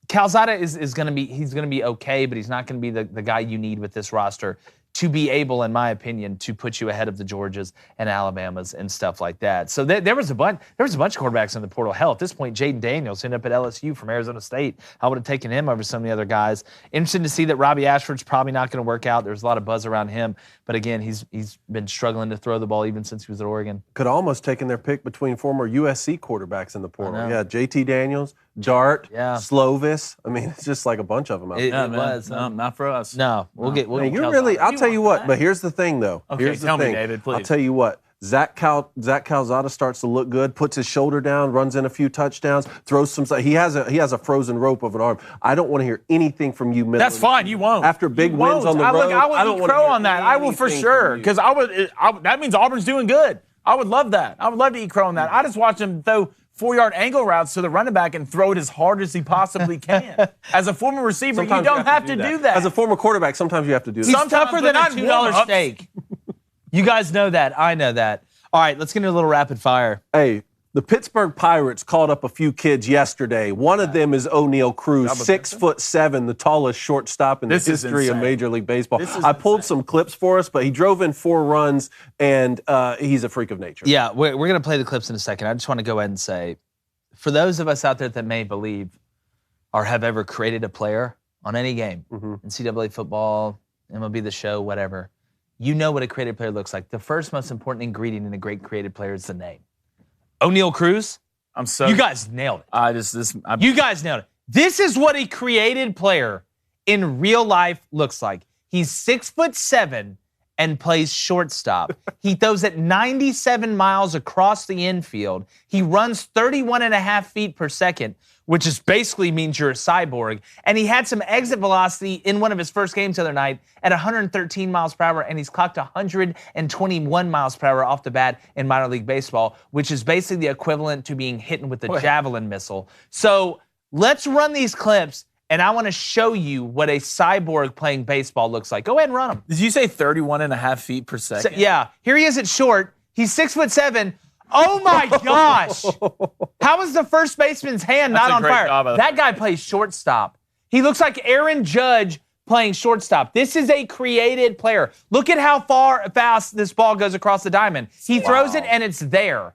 Calzada is going to be okay, but he's not going to be the guy you need with this roster to be able, in my opinion, to put you ahead of the Georgias and Alabamas and stuff like that. So there was a bunch of quarterbacks in the portal. Hell, at this point, Jaden Daniels ended up at LSU from Arizona State. I would have taken him over some of the other guys. Interesting to see that Robbie Ashford's probably not going to work out. There's a lot of buzz around him, but again, he's been struggling to throw the ball even since he was at Oregon. Could almost taken their pick between former USC quarterbacks in the portal. Yeah, JT Daniels, Dart, Slovis. I mean, it's just like a bunch of them out there. It was. No, not for us. No, we'll get. I'll tell you what. But here's the thing, though. Okay, here's the tell thing. me, David, please. I'll tell you what. Zach Calzada starts to look good, puts his shoulder down, runs in a few touchdowns, throws some. He has a frozen rope of an arm. I don't want to hear anything from you. That's fine. You won't. After big wins on the road. I would eat crow on that. I will for sure, because that means Auburn's doing good. I would love that. I would love to eat crow on that. I just watch him throw 4-yard angle routes to the running back and throw it as hard as he possibly can. As a former receiver, sometimes you don't have to do that. As a former quarterback, sometimes you have to do that. He's tougher than a $2 steak. You guys know that. I know that. All right, let's get into a little rapid fire. Hey, the Pittsburgh Pirates called up a few kids yesterday. One of them is Oneil Cruz, 6'7", the tallest shortstop in the history of Major League Baseball. I pulled some clips for us, but he drove in 4 runs, and he's a freak of nature. Yeah, we're going to play the clips in a second. I just want to go ahead and say, for those of us out there that may believe or have ever created a player on any game, NCAA football, MLB The Show, whatever, you know what a creative player looks like. The first most important ingredient in a great creative player is the name. Oneil Cruz, you guys nailed it. You guys nailed it. This is what a created player in real life looks like. He's 6'7", and plays shortstop. He throws it 97 miles across the infield. He runs 31 and a half feet per second, which is basically means you're a cyborg. And he had some exit velocity in one of his first games the other night at 113 miles per hour, and he's clocked 121 miles per hour off the bat in minor league baseball, which is basically the equivalent to being hit with a javelin missile. So let's run these clips, and I want to show you what a cyborg playing baseball looks like. Go ahead and run them. Did you say 31 and a half feet per second? Yeah. Here he is at short. He's 6'7". Oh my gosh! How is the first baseman's hand not on fire? That guy plays shortstop. He looks like Aaron Judge playing shortstop. This is a created player. Look at how fast this ball goes across the diamond. He throws it and it's there.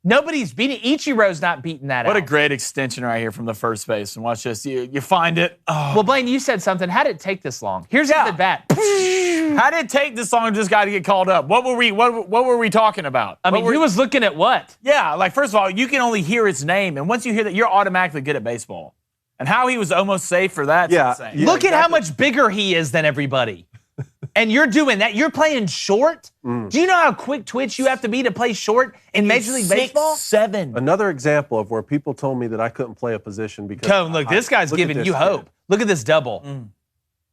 Nobody's beating. Ichiro's not beating that out. What a great extension right here from the first base. And watch this. You find it. Oh. Well, Blaine, you said something. How did it take this long? Here's the bat. How did it take this long for this guy to get called up? What were we talking about? I mean, he was looking at what? Yeah, like first of all, you can only hear his name, and once you hear that, you're automatically good at baseball. And how he was almost safe for that. Insane. Look at how much bigger he is than everybody. And you're doing that. You're playing short. Do you know how quick twitch you have to be to play short in Major League Baseball? 6'7". Another example of where people told me that I couldn't play a position because. Cone, look, this guy's giving you hope. Look at this double.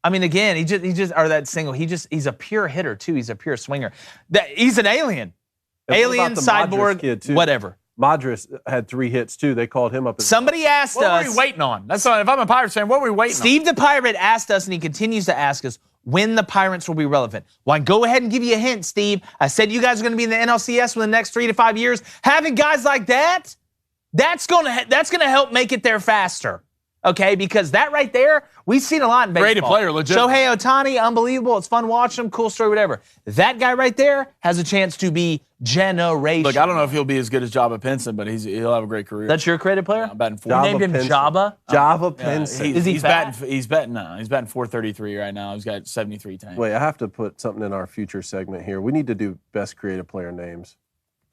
I mean, again, or that single. He's a pure hitter too. He's a pure swinger. He's an alien. Alien, cyborg, whatever. Madris had 3 hits too. They called him up. Somebody asked us. What were we waiting on? That's not, if I'm a Pirates fan, what were we waiting on? Steve the Pirate asked us, and he continues to ask us, when the Pirates will be relevant. Well, I go ahead and give you a hint, Steve. I said you guys are going to be in the NLCS within the next 3 to 5 years. Having guys like that, that's going to help make it there faster. Okay, because that right there, we've seen a lot in baseball. Great player, legit. Shohei Ohtani, unbelievable. It's fun watching him. Cool story, whatever. That guy right there has a chance to be generational. Look, I don't know if he'll be as good as Jabba Pinson, but he'll have a great career. That's your creative player? I'm batting 4. You named him Jabba? Jabba Pinson. Is he fat? He's batting 433 right now. He's got 73 tanks. Wait, I have to put something in our future segment here. We need to do best creative player names.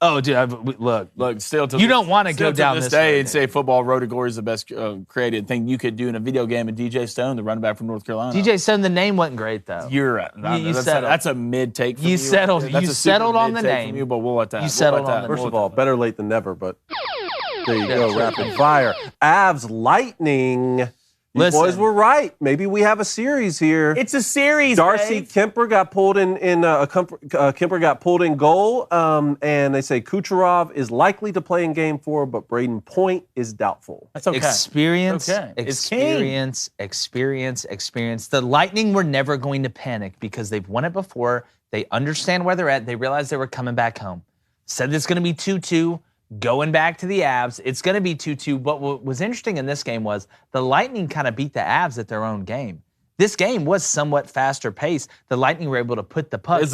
Oh, dude, look. Still to you don't want to go down this this day road. and say football road to glory is the best created thing you could do in a video game. And DJ Stone, the running back from North Carolina. DJ Stone, the name wasn't great though. You're right. That's a mid take. From you settled. That's you settled on the name. From you, but we'll let that. You settled on the First of all, better late than never. But there you go, rapid fire. Avs Lightning. You boys were right. Maybe we have a series here. It's a series. Darcy Kemper got pulled Kemper got pulled in goal, and they say Kucherov is likely to play in Game 4, but Braden Point is doubtful. That's okay. Experience. The Lightning were never going to panic because they've won it before. They understand where they're at. They realized they were coming back home. Said it's going to be 2-2. Going back to the Avs, it's going to be 2-2. But what was interesting in this game was the Lightning kind of beat the Avs at their own game. This game was somewhat faster paced. The Lightning were able to put the puck in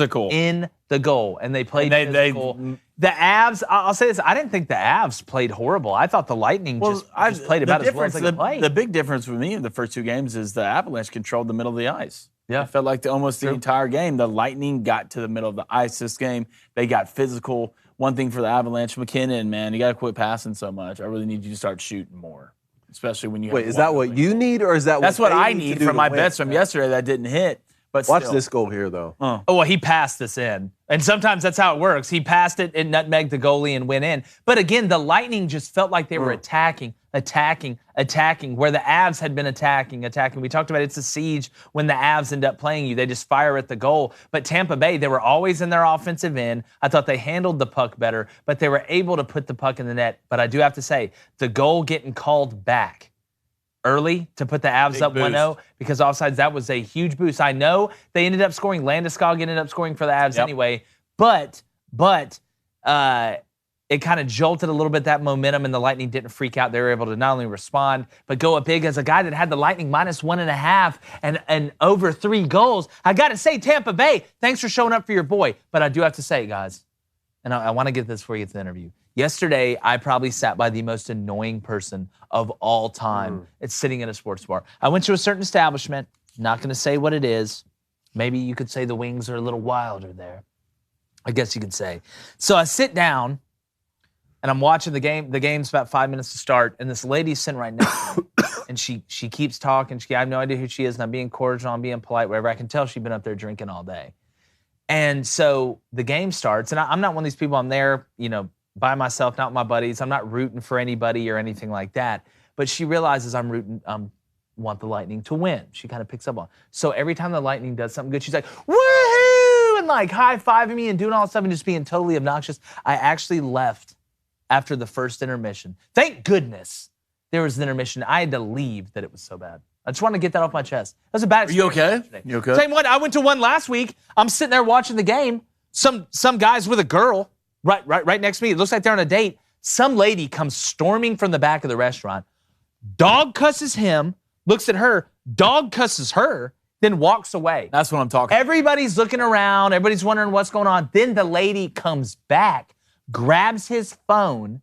the goal, and they played physical. The Avs, I'll say this, I didn't think the Avs played horrible. I thought the Lightning just played about as well as they could play. The big difference for me in the first 2 games is the Avalanche controlled the middle of the ice. Yeah. It felt like almost the entire game, the Lightning got to the middle of the ice this game. They got physical. One thing for the Avalanche, McKinnon, man, you got to quit passing so much. I really need you to start shooting more, especially when you. Wait, is that what you need, or is that that's what I need from my bets from yesterday that didn't hit? But watch this goal here, though. Oh, well, he passed this in. And sometimes that's how it works. He passed it and nutmegged the goalie and went in. But again, the Lightning just felt like they were attacking, where the Avs had been attacking. We talked about it's a siege when the Avs end up playing you. They just fire at the goal. But Tampa Bay, they were always in their offensive end. I thought they handled the puck better, but they were able to put the puck in the net. But I do have to say, the goal getting called back early to put the Avs up 1-0 because offsides, that was a huge boost. I know they ended up scoring. Landeskog ended up scoring for the Avs anyway, but it kind of jolted a little bit that momentum, and the Lightning didn't freak out. They were able to not only respond, but go up big. As a guy that had the Lightning -1.5 and over 3 goals, I got to say, Tampa Bay, thanks for showing up for your boy. But I do have to say, guys, and I want to get this before you get to the interview. Yesterday, I probably sat by the most annoying person of all time. It's sitting in a sports bar. I went to a certain establishment, not going to say what it is. Maybe you could say the wings are a little wilder there. I guess you could say. So I sit down, and I'm watching the game. The game's about 5 minutes to start, and this lady's sitting right next to me, and she keeps talking. I have no idea who she is, and I'm being cordial, I'm being polite, whatever. I can tell she's been up there drinking all day. And so the game starts, and I'm not one of these people. I'm there, by myself, not with my buddies. I'm not rooting for anybody or anything like that. But she realizes I'm rooting, want the Lightning to win. She kind of picks up on. So every time the Lightning does something good, she's like, woohoo! And like high-fiving me and doing all this stuff and just being totally obnoxious. I actually left after the first intermission. Thank goodness there was an intermission. I had to leave that it was so bad. I just want to get that off my chest. That was a bad experience. Are you okay? Today. You okay? Same one. I went to one last week. I'm sitting there watching the game. Some guys with a girl right next to me. It looks like they're on a date. Some lady comes storming from the back of the restaurant. Dog cusses him, looks at her, dog cusses her, then walks away. That's what I'm talking about. Everybody's looking around. Everybody's wondering what's going on. Then the lady comes back, grabs his phone,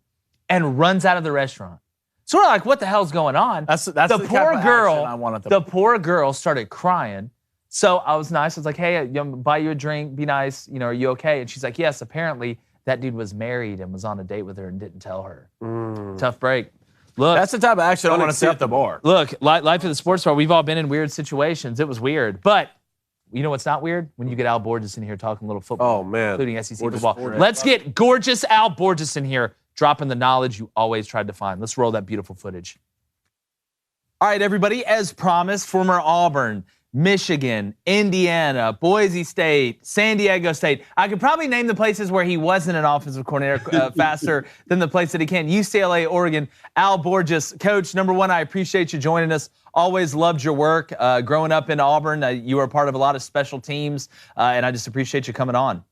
and runs out of the restaurant. So we're like, what the hell's going on? That's the poor girl. I wanted The poor girl started crying. So I was nice. I was like, hey, I'm buy you a drink. Be nice. Are you okay? And she's like, yes. Apparently that dude was married and was on a date with her and didn't tell her. Tough break. Look, That's the type of action I want to see at the bar. Look, life of the sports bar. We've all been in weird situations. It was weird, but you know what's not weird? When you get Al Borges in here talking a little football. Oh man, including SEC Borges, football. Borges. Let's get gorgeous Al Borges in here, dropping the knowledge you always tried to find. Let's roll that beautiful footage. All right, everybody, as promised, former Auburn, Michigan, Indiana, Boise State, San Diego State. I could probably name the places where he wasn't an offensive coordinator faster than the place that he can. UCLA, Oregon, Al Borges. Coach, number one, I appreciate you joining us. Always loved your work. Growing up in Auburn, you were part of a lot of special teams, and I just appreciate you coming on.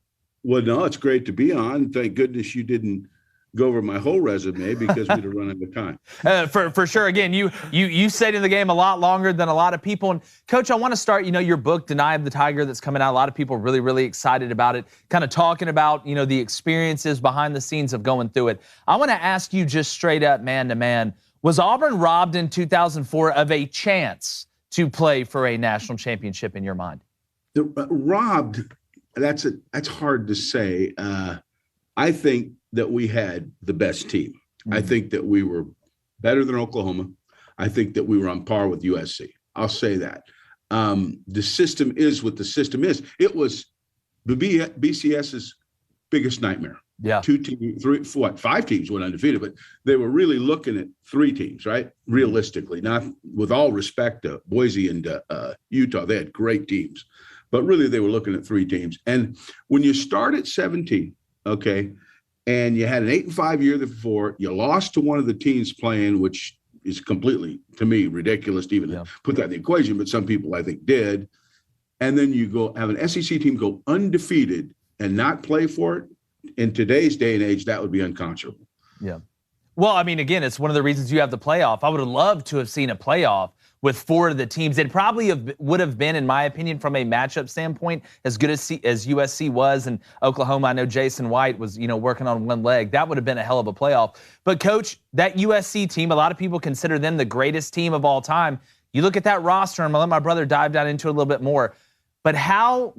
Well, no, it's great to be on. Thank goodness you didn't go over my whole resume because we'd have run out of time. For sure. Again, you stayed in the game a lot longer than a lot of people. And Coach, I want to start, your book, Deny of the Tiger, that's coming out. A lot of people are really, really excited about it, kind of talking about, the experiences behind the scenes of going through it. I want to ask you just straight up, man to man, was Auburn robbed in 2004 of a chance to play for a national championship in your mind? Robbed, that's hard to say. I think that we had the best team. I think that we were better than Oklahoma. I think that we were on par with USC. I'll say that. The system is what the system is. It was the BCS's biggest nightmare. Yeah. 5 teams went undefeated, but they were really looking at 3 teams, right? Realistically, not with all respect to Boise and Utah. They had great teams, but really they were looking at 3 teams. And when you start at 17, okay, and you had an 8-5 year before, you lost to one of the teams playing, which is completely, to me, ridiculous to even put that in the equation, but some people I think did. And then you go have an SEC team go undefeated and not play for it. In today's day and age, that would be unconscionable. Yeah. Well, I mean, again, it's one of the reasons you have the playoff. I would have loved to have seen a playoff with 4 of the teams. It probably would have been, in my opinion, from a matchup standpoint, as good as USC was, and Oklahoma. I know Jason White was, working on one leg. That would have been a hell of a playoff. But Coach, that USC team, a lot of people consider them the greatest team of all time. You look at that roster, and I'm gonna let my brother dive down into it a little bit more. But how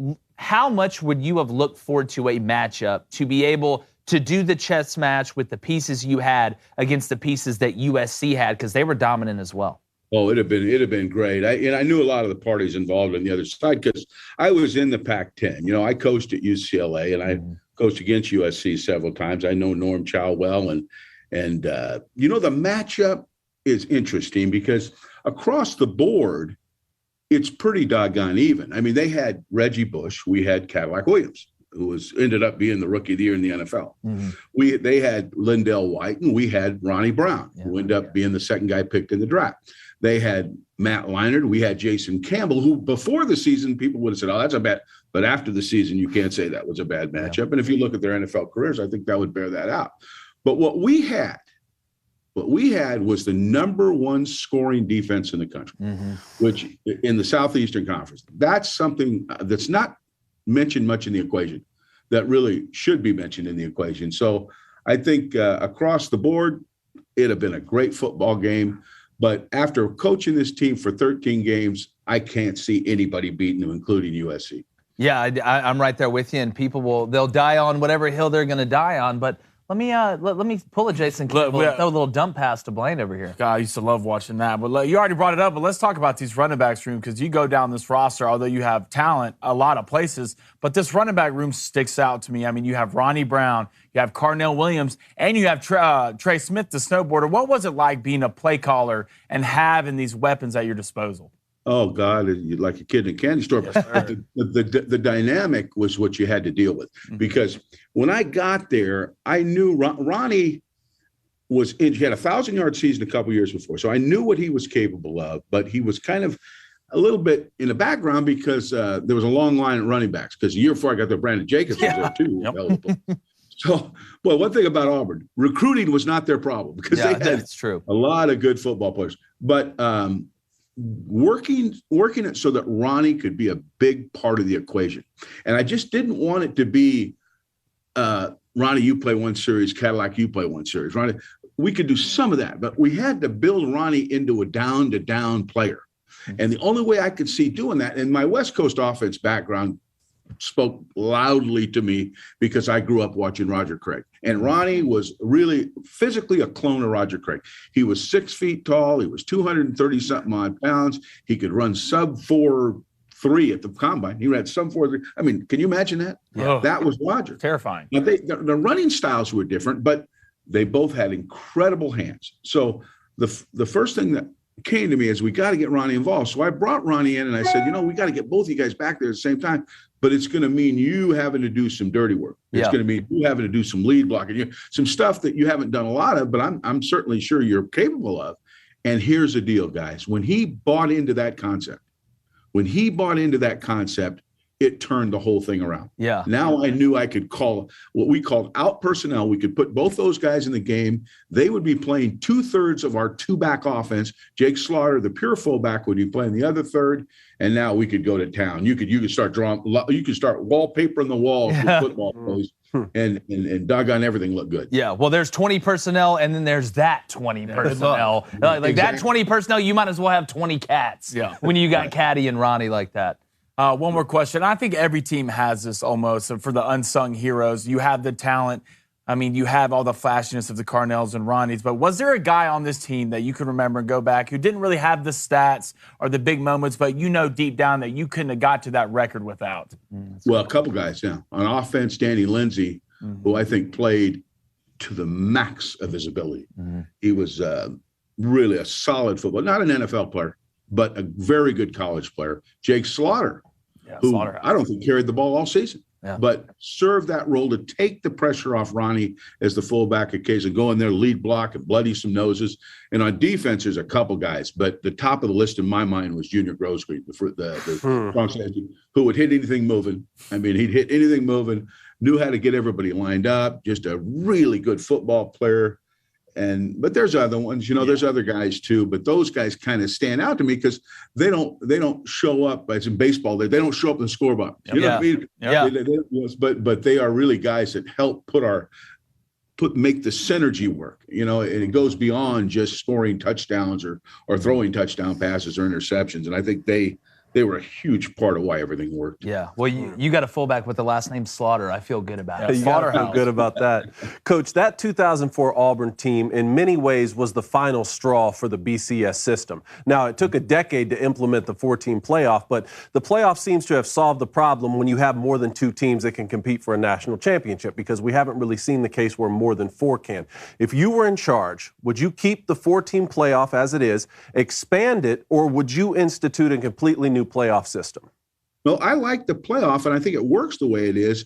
much would you have looked forward to a matchup to be able to do the chess match with the pieces you had against the pieces that USC had, because they were dominant as well? Oh, it'd have been great. I knew a lot of the parties involved on the other side because I was in the Pac-10. I coached at UCLA and I coached against USC several times. I know Norm Chow well, and the matchup is interesting because across the board, it's pretty doggone even. I mean, they had Reggie Bush, we had Cadillac Williams, who ended up being the rookie of the year in the NFL. They had Lindell White, and we had Ronnie Brown, who ended up being the second guy picked in the draft. They had Matt Leinart. We had Jason Campbell, who before the season, people would have said, oh, that's a bad. But after the season, you can't say that was a bad matchup. And if you look at their NFL careers, I think that would bear that out. But what we had was the number 1 scoring defense in the country, which in the Southeastern Conference. That's something that's not mentioned much in the equation that really should be mentioned in the equation. So I think across the board, it'd have been a great football game. But after coaching this team for 13 games, I can't see anybody beating them, including USC. Yeah, I'm right there with you. And people they'll die on whatever hill they're going to die on. But Let me pull a Jason Campbell and throw a little dump pass to Blaine over here. God, I used to love watching that. But you already brought it up, but let's talk about these running backs room, because you go down this roster, although you have talent a lot of places, but this running back room sticks out to me. I mean, you have Ronnie Brown, you have Carnell Williams, and you have Trey Smith, the snowboarder. What was it like being a play caller and having these weapons at your disposal? Oh, God, you're like a kid in a candy store. The dynamic was what you had to deal with. Because when I got there, I knew Ronnie was in. He had a 1,000-yard season a couple years before. So I knew what he was capable of, but he was kind of a little bit in the background because there was a long line of running backs. Because the year before I got there, Brandon Jacobs was there too. Yep. So, well, one thing about Auburn, recruiting was not their problem because they had a lot of good football players. But working it so that Ronnie could be a big part of the equation. And I just didn't want it to be Ronnie, you play one series, Cadillac, you play one series. Ronnie, we could do some of that, but we had to build Ronnie into a down-to-down player. And the only way I could see doing that, and my West Coast offense background spoke loudly to me because I grew up watching Roger Craig. And Ronnie was really physically a clone of Roger Craig. He was 6 feet tall. He was 230-something odd pounds. He could run sub 4.3 at the combine. He ran sub 4.3. I mean, can you imagine that? Yeah. That was Roger. Terrifying. Now the running styles were different, but they both had incredible hands. So the first thing that came to me is we got to get Ronnie involved. So I brought Ronnie in and I said, we got to get both of you guys back there at the same time. But it's going to mean you having to do some dirty work. It's going to mean you having to do some lead blocking, some stuff that you haven't done a lot of, but I'm certainly sure you're capable of. And here's the deal, guys. When he bought into that concept, it turned the whole thing around. Yeah. Now I knew I could call what we called out personnel. We could put both those guys in the game. They would be playing 2/3 of our two-back offense. Jake Slaughter, the pure fullback, would be playing the other third. And now we could go to town. You could start drawing. You could start wallpapering the walls with football plays, and doggone everything looked good. Yeah. Well, there's 20 personnel, and then there's that 20 personnel. Like that 20 personnel, you might as well have 20 cats. Yeah. When you got Caddy and Ronnie like that. One more question. I think every team has this almost for the unsung heroes. You have the talent. I mean, you have all the flashiness of the Carnells and Ronnies, but was there a guy on this team that you can remember and go back who didn't really have the stats or the big moments, but deep down that you couldn't have got to that record without? Well, a couple guys, yeah. On offense, Danny Lindsay, who I think played to the max of his ability. He was really a solid football, not an NFL player, but a very good college player. Jake Slaughter, who I don't think carried the ball all season, but served that role to take the pressure off Ronnie as the fullback occasionally, go in there, lead block, and bloody some noses. And on defense, there's a couple guys, but the top of the list in my mind was Junior Grosskreek, the strong safety, who would hit anything moving. I mean, he'd hit anything moving, knew how to get everybody lined up, just a really good football player. But there's other ones, there's other guys too, but those guys kind of stand out to me because they don't show up, as in baseball, they don't show up in the scoreboard. You know what I mean? Yeah. But they are really guys that help make the synergy work, and it goes beyond just scoring touchdowns or throwing touchdown passes or interceptions. And I think they were a huge part of why everything worked. Yeah. Well, you got a fullback with the last name Slaughter. I feel good about it. You gotta feel good about that. Coach, that 2004 Auburn team in many ways was the final straw for the BCS system. Now, it took a decade to implement the 4-team playoff, but the playoff seems to have solved the problem when you have more than 2 teams that can compete for a national championship, because we haven't really seen the case where more than 4 can. If you were in charge, would you keep the 4-team playoff as it is, expand it, or would you institute a completely new playoff system? Well, I like the playoff, and I think it works the way it is.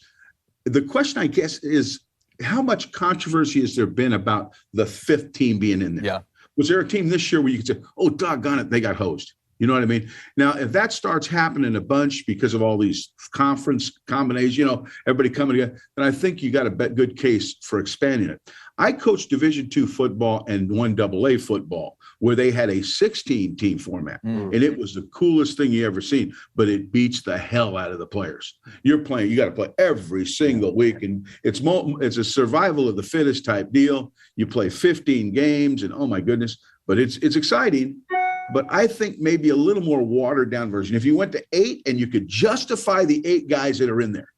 The question, I guess, is how much controversy has there been about the 5th team being in there? Yeah. Was there a team this year where you could say, oh, doggone it, they got hosed? You know what I mean? Now, if that starts happening a bunch because of all these conference combinations, everybody coming together, then I think you got a good case for expanding it. I coached Division II football and 1AA football, where they had a 16-team format, and it was the coolest thing you ever seen. But it beats the hell out of the players. You got to play every single week, and it's a survival of the fittest type deal. You play 15 games, and oh my goodness, but it's exciting. But I think maybe a little more watered down version. If you went to 8 and you could justify the 8 guys that are in there,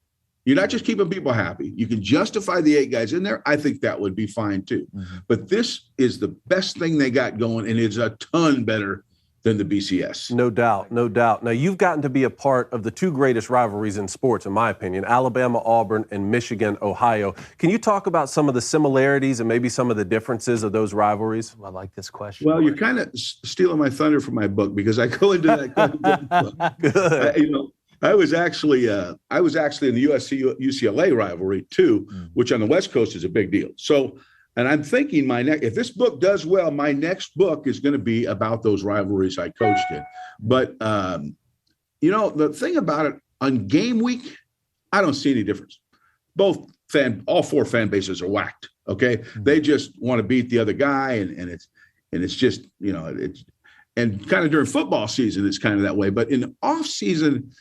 You're not just keeping people happy. You can justify the 8 guys in there. I think that would be fine too. Mm-hmm. But this is the best thing they got going, and it's a ton better than the BCS. No doubt, no doubt. Now, you've gotten to be a part of the 2 greatest rivalries in sports, in my opinion, Alabama, Auburn, and Michigan, Ohio. Can you talk about some of the similarities and maybe some of the differences of those rivalries? I like this question. Well, you're kind of stealing my thunder from my book because I go into that. Good. I was actually in the USC-UCLA rivalry too, which on the West Coast is a big deal. So, and I'm thinking if this book does well, my next book is going to be about those rivalries I coached in. But, the thing about it, on game week, I don't see any difference. All 4 fan bases are whacked. Okay. Mm-hmm. They just want to beat the other guy. And it's just, and kind of during football season, it's kind of that way. But in the off season,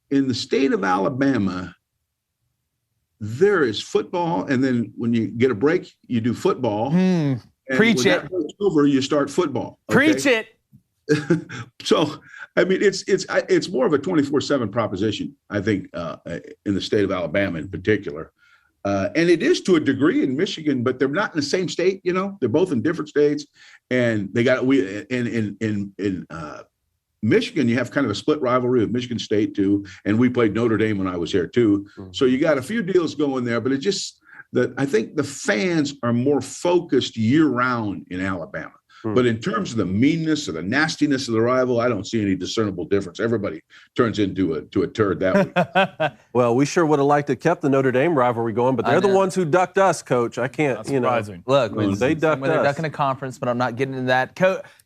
in the state of Alabama, there is football, and then when you get a break, you do football. And Preach when it. that break's over, you start football. Okay? Preach it. So, I mean, it's more of a 24/7 proposition, I think, in the state of Alabama in particular. And it is to a degree in Michigan, but they're not in the same state. They're both in different states, and they got in Michigan, you have kind of a split rivalry with Michigan State too, and we played Notre Dame when I was here too. Mm-hmm. So you got a few deals going there, but I think the fans are more focused year round in Alabama. Mm-hmm. But in terms of the meanness or the nastiness of the rival, I don't see any discernible difference. Everybody turns into a turd that week. Well, we sure would have liked to kept the Notre Dame rivalry going, but they're the ones who ducked us, Coach. I can't, That's surprising. Look, they ducked us. They're ducking a conference, but I'm not getting into that.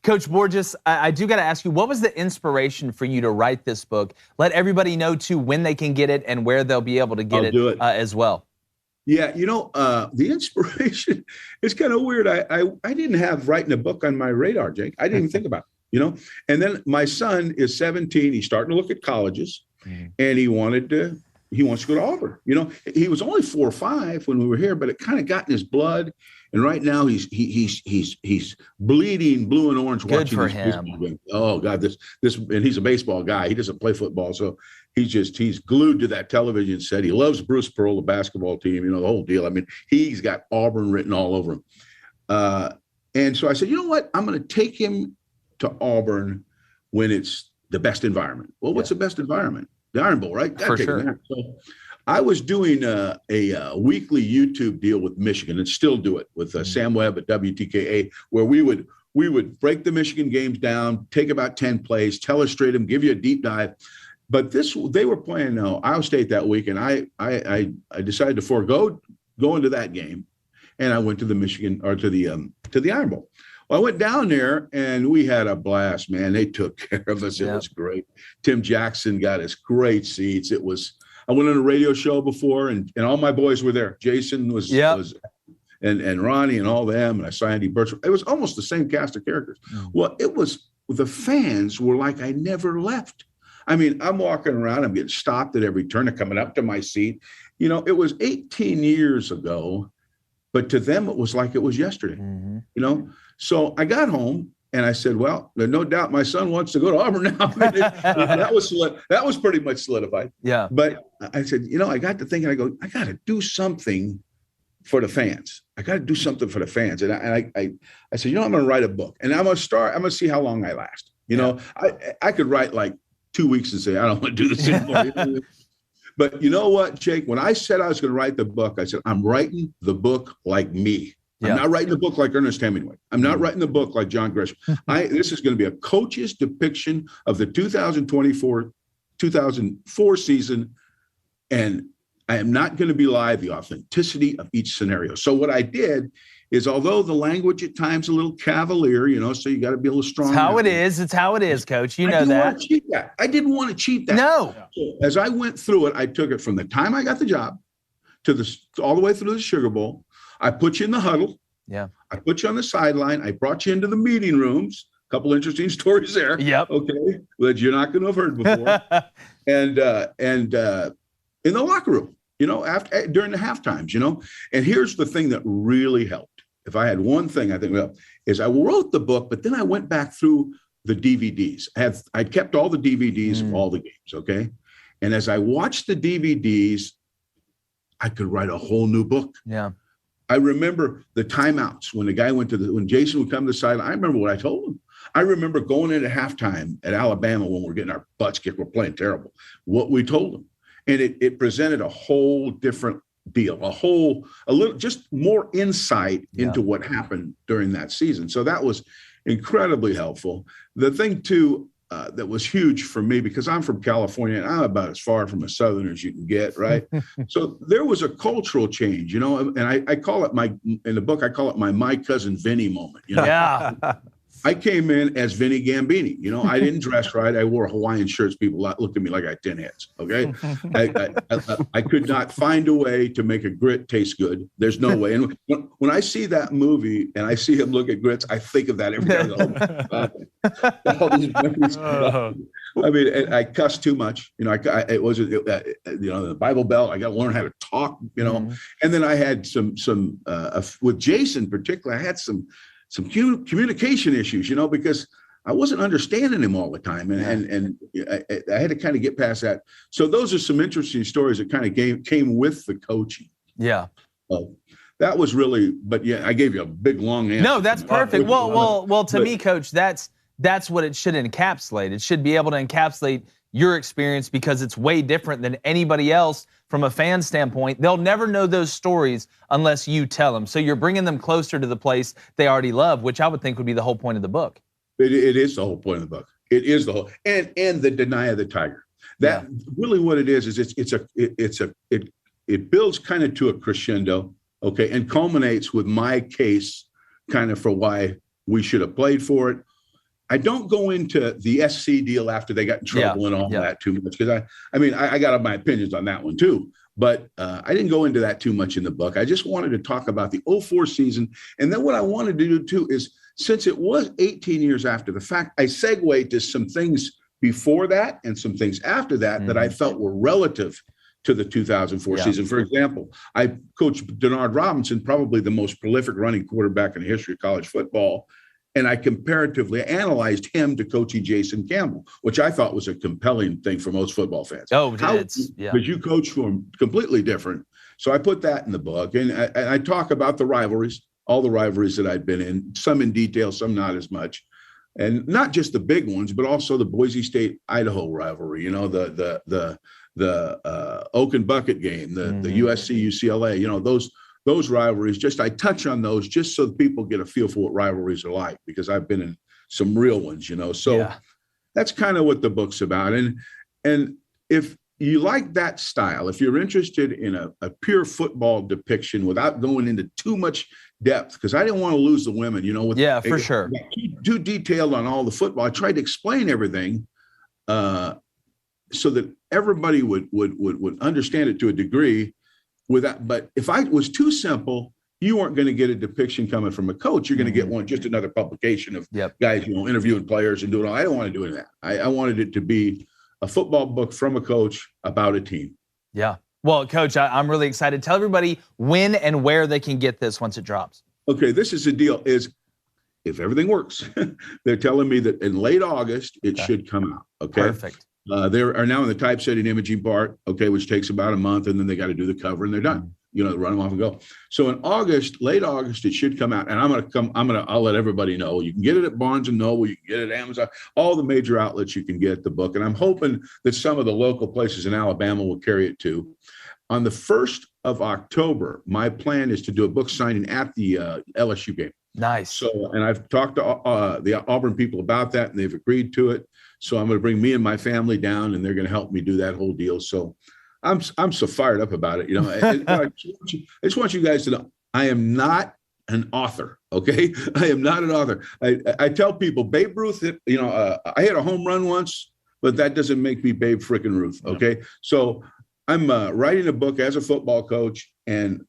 Coach Borges, I do got to ask you, what was the inspiration for you to write this book? Let everybody know, too, when they can get it and where they'll be able to get it as well. Yeah, the inspiration is kind of weird. I didn't have writing a book on my radar, Jake. I didn't even think about it, And then my son is 17. He's starting to look at colleges, and he wants to go to Auburn. He was only 4 or 5 when we were here, but it kind of got in his blood. And right now he's bleeding blue and orange. Good watching for this him. baseball game. Oh God, this, and he's a baseball guy. He doesn't play football, so he's glued to that television set. He loves Bruce Pearl, the basketball team. The whole deal. I mean, he's got Auburn written all over him. And so I said, you know what? I'm going to take him to Auburn when it's the best environment. Well, what's the best environment? The Iron Bowl, right? For sure. So I was doing a weekly YouTube deal with Michigan, and still do it with Sam Webb at WTKA, where we would break the Michigan games down, take about 10 plays, illustrate them, give you a deep dive. But they were playing Ohio State that week, and I decided to forego going to that game, and I went to the Michigan or to the Iron Bowl. Well, I went down there, and we had a blast, man. They took care of us. It was great. Tim Jackson got us great seats. I went on a radio show before, and all my boys were there. Jason was and Ronnie and all them, and I saw Andy Birch. It was almost the same cast of characters. Well, the fans were like I never left. I mean, I'm walking around, I'm getting stopped at every turn, they're coming up to my seat. It was 18 years ago, but to them, it was like it was yesterday, So I got home and I said, well, there's no doubt my son wants to go to Auburn now. That was pretty much solidified. Yeah. But I said, I got to thinking, I got to do something for the fans. I got to do something for the fans. And I said, I'm going to write a book, and I'm going to see how long I last. I could write like 2 weeks and say, I don't want to do this anymore. But you know what, Jake? When I said I was going to write the book, I said, I'm writing the book like me. Yeah. I'm not writing the book like Ernest Hemingway. I'm not writing the book like John Grisham. This is going to be a coach's depiction of the 2004 season. And I am not going to belie the authenticity of each scenario. So what I did is, although the language at times a little cavalier, so you got to be a little strong. It's how it is. It's how it is, Coach. You know that. I didn't want to cheat that. No. So as I went through it, I took it from the time I got the job all the way through the Sugar Bowl. I put you in the huddle. Yeah. I put you on the sideline. I brought you into the meeting rooms. A couple interesting stories there. Yep. Okay. That you're not going to have heard before. and in the locker room, during the half times, And here's the thing that really helped. If I had one thing I think about, is I wrote the book, but then I went back through the DVDs. I kept all the DVDs of all the games. Okay. And as I watched the DVDs, I could write a whole new book. Yeah. I remember the timeouts when the guy when Jason would come to the sideline. I remember what I told him. I remember going into halftime at Alabama when we're getting our butts kicked, we're playing terrible, what we told him. And it presented a whole different deal, a little, just more insight into what happened during that season. So that was incredibly helpful. The thing too, that was huge for me, because I'm from California and I'm about as far from a Southerner as you can get, right? So there was a cultural change, you know, and I call it in the book, I call it my cousin Vinny moment. You know? Yeah. I came in as Vinny Gambini. You know, I didn't dress right. I wore Hawaiian shirts. People looked at me like I had 10 heads. Okay. I could not find a way to make a grit taste good. There's no way. And when I see that movie and I see him look at grits, I think of that every day. All these memories. I mean, I cuss too much. You know, it wasn't, you know, the Bible Belt. I got to learn how to talk, you know. And then I had some with Jason particularly, I had some communication issues, you know, because I wasn't understanding him all the time. And I had to kind of get past that. So those are some interesting stories that kind of came with the coaching. Yeah. That was really, but yeah, I gave you a big long answer. No, that's perfect. Well, to me, Coach, that's what it should encapsulate. It should be able to encapsulate your experience, because it's way different than anybody else from a fan standpoint. They'll never know those stories unless you tell them. So you're bringing them closer to the place they already love, which I would think would be the whole point of the book. It is the whole point of the book. It is the whole, and the deny of the tiger. That really what it is it builds kind of to a crescendo, okay, and culminates with my case kind of for why we should have played for it. I don't go into the SC deal after they got in trouble and all that too much, because I got my opinions on that one too, but I didn't go into that too much in the book. I just wanted to talk about the 2004 season. And then what I wanted to do too is, since it was 18 years after the fact, I segued to some things before that and some things after that that I felt were relative to the 2004 season. For example, I coached Denard Robinson, probably the most prolific running quarterback in the history of college football. And I comparatively analyzed him to coaching Jason Campbell, which I thought was a compelling thing for most football fans. Because you coach for them completely different. So I put that in the book. And I talk about the rivalries, all the rivalries that I'd been in, some in detail, some not as much. And not just the big ones, but also the Boise State-Idaho rivalry, you know, the Oak and Bucket game, the USC-UCLA, you know, those rivalries. Just I touch on those just so people get a feel for what rivalries are like, because I've been in some real ones, you know. So that's kind of what the book's about. And if you like that style, if you're interested in a pure football depiction without going into too much depth, because I didn't want to lose the women, you know. For sure. Too detailed on all the football. I tried to explain everything so that everybody would understand it to a degree. But if I was too simple, you weren't going to get a depiction coming from a coach. You're going to get just another publication of guys, you know, interviewing players and doing all. I don't want to do any of that. I wanted it to be a football book from a coach about a team. Yeah. Well, Coach, I'm really excited. Tell everybody when and where they can get this once it drops. Okay, this is the deal. Is if everything works, they're telling me that in late August it should come out. Okay. Perfect. They are now in the typesetting imaging part, okay, which takes about a month, and then they got to do the cover and they're done. You know, run them off and go. So in August, late August, it should come out. And I'll let everybody know. You can get it at Barnes & Noble, you can get it at Amazon, all the major outlets you can get the book. And I'm hoping that some of the local places in Alabama will carry it too. On the 1st of October, my plan is to do a book signing at the LSU game. Nice. So, and I've talked to the Auburn people about that, and they've agreed to it. So I'm going to bring me and my family down, and they're going to help me do that whole deal. So I'm so fired up about it. You know, I just want you guys to know I am not an author. Okay, I am not an author. I tell people Babe Ruth. You know, I hit a home run once, but that doesn't make me Babe frickin' Ruth. Okay, so I'm writing a book as a football coach, and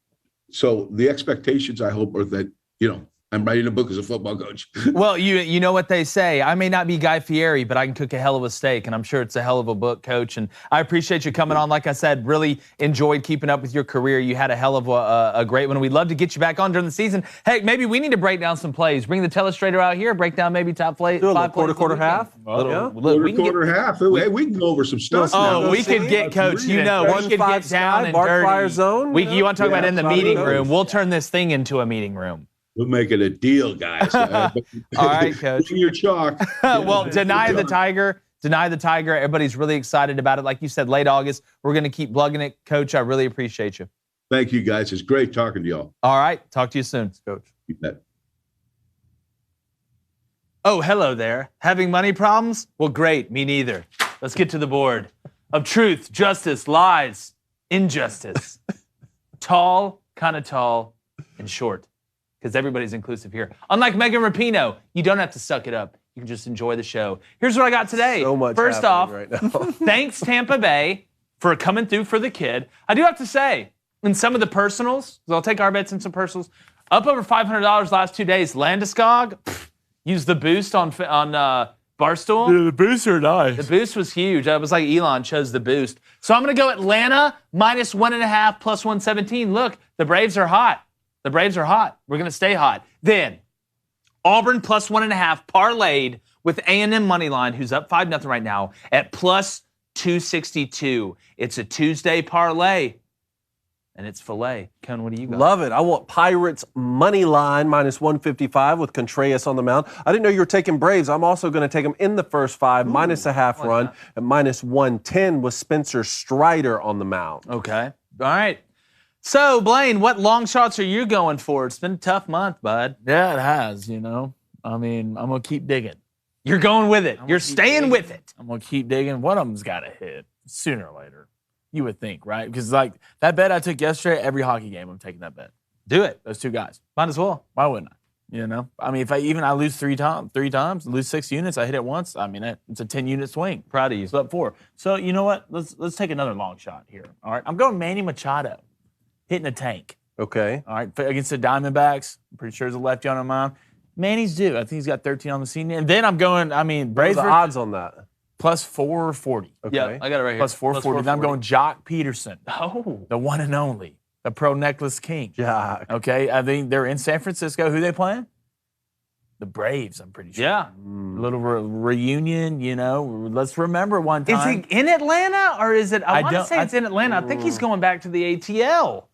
so the expectations I hope are that, you know, I'm writing a book as a football coach. Well, you know what they say. I may not be Guy Fieri, but I can cook a hell of a steak, and I'm sure it's a hell of a book, Coach. And I appreciate you coming on. Like I said, really enjoyed keeping up with your career. You had a hell of a great one. We'd love to get you back on during the season. Hey, maybe we need to break down some plays. Bring the telestrator out here, break down maybe top play. Do a little quarter, half. Quarter, half. Hey, we can go over some stuff. Oh, we could get, Coach, we could get down and dirty. Fire zone. You want to talk about in the meeting room? We'll turn this thing into a meeting room. We'll make it a deal, guys. All right, Coach. Bring your chalk. Well, deny the Tiger. Deny the Tiger. Everybody's really excited about it. Like you said, late August. We're going to keep plugging it. Coach, I really appreciate you. Thank you, guys. It's great talking to y'all. All right. Talk to you soon. Coach. You bet. Oh, hello there. Having money problems? Well, great. Me neither. Let's get to the board of truth, justice, lies, injustice. Tall, kind of tall, and short. Because everybody's inclusive here. Unlike Megan Rapinoe, you don't have to suck it up. You can just enjoy the show. Here's what I got today. So much First off, right now. thanks Tampa Bay for coming through for the kid. I do have to say, in some of the personals, so I'll take our bets in some personals, up over $500 last 2 days. Landeskog, used the boost on Barstool. Yeah, the boosts are nice. The boost was huge. It was like Elon chose the boost. So I'm going to go Atlanta -1.5 plus 117. Look, the Braves are hot. The Braves are hot. We're going to stay hot. Then, Auburn plus 1.5 parlayed with A&M money line, who's up 5-0 right now, at plus 262. It's a Tuesday parlay, and it's filet. Ken, what do you got? Love it. I want Pirates money line -155 with Contreras on the mound. I didn't know you were taking Braves. I'm also going to take them in the first 5, -0.5 run, and -110 with Spencer Strider on the mound. Okay. All right. So, Blaine, what long shots are you going for? It's been a tough month, bud. Yeah, it has, you know. I mean, I'm going to keep digging. You're going with it. You're staying with it. I'm going to keep digging. One of them's got to hit sooner or later. You would think, right? Because, like, that bet I took yesterday, every hockey game, I'm taking that bet. Do it. Those two guys. Might as well. Why wouldn't I? You know? I mean, if I lose three times, lose 6 units, I hit it once, I mean, it's a 10-unit swing. Proud of you. It's up 4. So, you know what? Let's take another long shot here. All right? I'm going Manny Machado. Hitting a tank. Okay. All right, against the Diamondbacks. I'm pretty sure there's a lefty on the mound. Manny's due. I think he's got 13 on the season. And then I'm going, Braves. What are the odds on that? Plus 440. Okay. Yeah, I got it right here. Plus 440. Then I'm going Jock Peterson. Oh. The one and only. The Pro Necklace King. Jack. Okay, I think they're in San Francisco. Who they playing? The Braves, I'm pretty sure. Yeah. A little reunion, you know. Let's remember one Is time. he in Atlanta or is it? I want to say it's in Atlanta. I think he's going back to the ATL.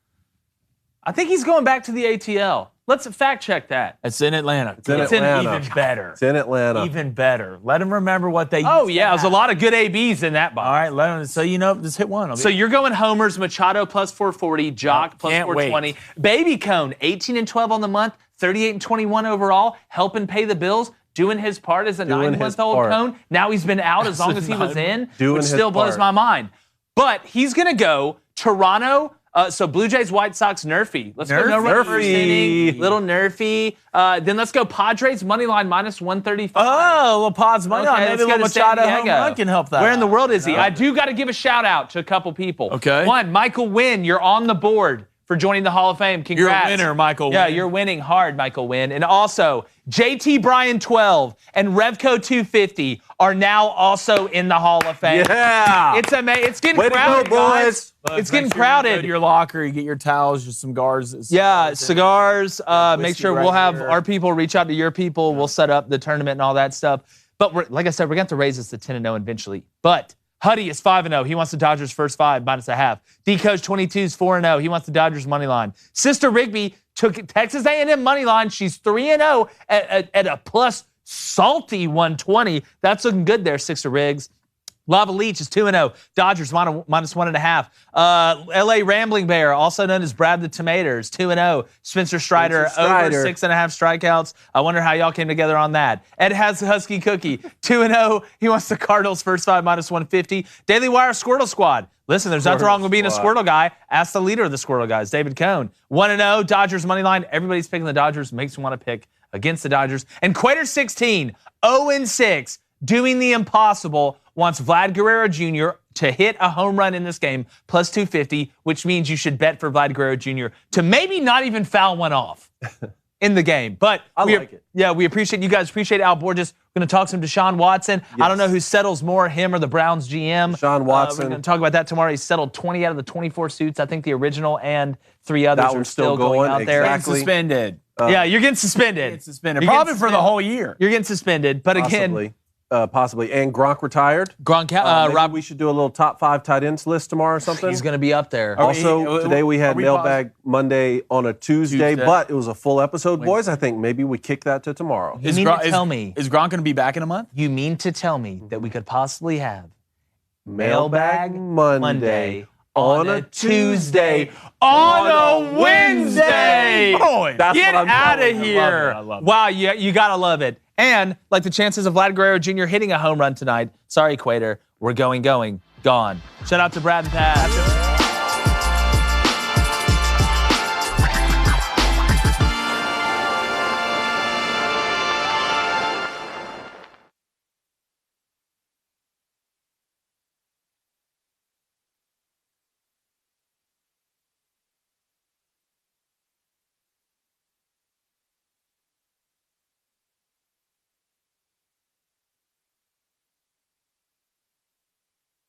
Let's fact check that. It's in Atlanta. It's in Atlanta. Even better. It's in Atlanta. Even better. Let them remember what they Oh, used yeah. to There's a have. lot of good ABs in that box. All right, let them, so you know, just hit one. So you're going Homers, Machado plus 440, Jock plus Can't 420. Baby Cone, 18-12 on the month, 38-21 overall, helping pay the bills, doing his part as a Doing his 9-month-old part. Cone. Now he's been out as long as he was in, Doing which his still blows part. my mind. But he's going to go Toronto. So Blue Jays, White Sox, Nerfy. Let's go no first inning, little Nerfy. Then let's go Padres money line -135. Oh, well, Pod's money. Okay, Maybe let's a go little to San Machado home Diego. run can help that. Where in the world is he? No. I do got to give a shout out to a couple people. Okay. One, Michael Wynn, you're on the board for joining the Hall of Fame. Congrats. You're a winner, Michael Yeah, Wynn. you're winning hard, Michael Wynn. And also, JT Bryan 12 and Revco 250 are now also in the Hall of Fame. Yeah. It's amazing. It's getting Way to crowded, go, boys. guys. Look, It's make getting sure you crowded. go to your locker, you get your towels, just some guards. Yeah, cigars. Make whiskey sure right we'll have here. our people reach out to your people. We'll set up the tournament and all that stuff. But like I said, we're going to have to raise this to 10-0 eventually. But Huddy is 5-0. He wants the Dodgers first 5 -0.5. D-Coach 22 is 4-0. He wants the Dodgers money line. Sister Rigby took Texas A&M money line. She's 3-0 at a plus salty 120. That's looking good there, Sister Riggs. Lava Leach is 2-0. Dodgers -1.5. L.A. Rambling Bear, also known as Brad the Tomatoes, 2-0. Spencer Strider over 6.5 strikeouts. I wonder how y'all came together on that. Ed has the Husky Cookie, 2-0. He wants the Cardinals first 5 -150. Daily Wire Squirtle Squad. Listen, there's nothing wrong with being a Squirtle guy. Ask the leader of the Squirtle guys, David Cohn. 1-0. Dodgers money line. Everybody's picking the Dodgers. Makes me want to pick against the Dodgers. And Quater 16, 0-6, doing the impossible. Wants Vlad Guerrero Jr. to hit a home run in this game, plus 250, which means you should bet for Vlad Guerrero Jr. to maybe not even foul one off. in the game. But I like it. Yeah, we appreciate you guys. Appreciate Al Borges. We're going to talk some Deshaun Watson. I don't know who settles more, him or the Browns GM. Deshaun Watson. We're going to talk about that tomorrow. He settled 20 out of the 24 suits. I think the original and 3 others That are one's still still going going, out there. exactly. Suspended. Yeah, you're getting suspended. Suspended. You're Probably getting for the whole year. You're getting suspended. But again, Possibly. And Gronk retired. Gronk, Maybe Rob, we should do a little top 5 tight ends list tomorrow or something. he's going to be up there. Also, today we had are we Mailbag Monday on a Tuesday, Tuesday. but it was a full episode, boys. I think maybe we kick that to tomorrow. You mean to tell me? Is Gronk going to be back in a month? You mean to tell me that we could possibly have Mailbag Monday on a Tuesday on a Wednesday? Boy, That's Get what I'm out telling of you. here. I love it. Wow, you got to love it. And like the chances of Vlad Guerrero Jr. hitting a home run tonight. Sorry, Quater. We're going. Shout out to Brad and Pat.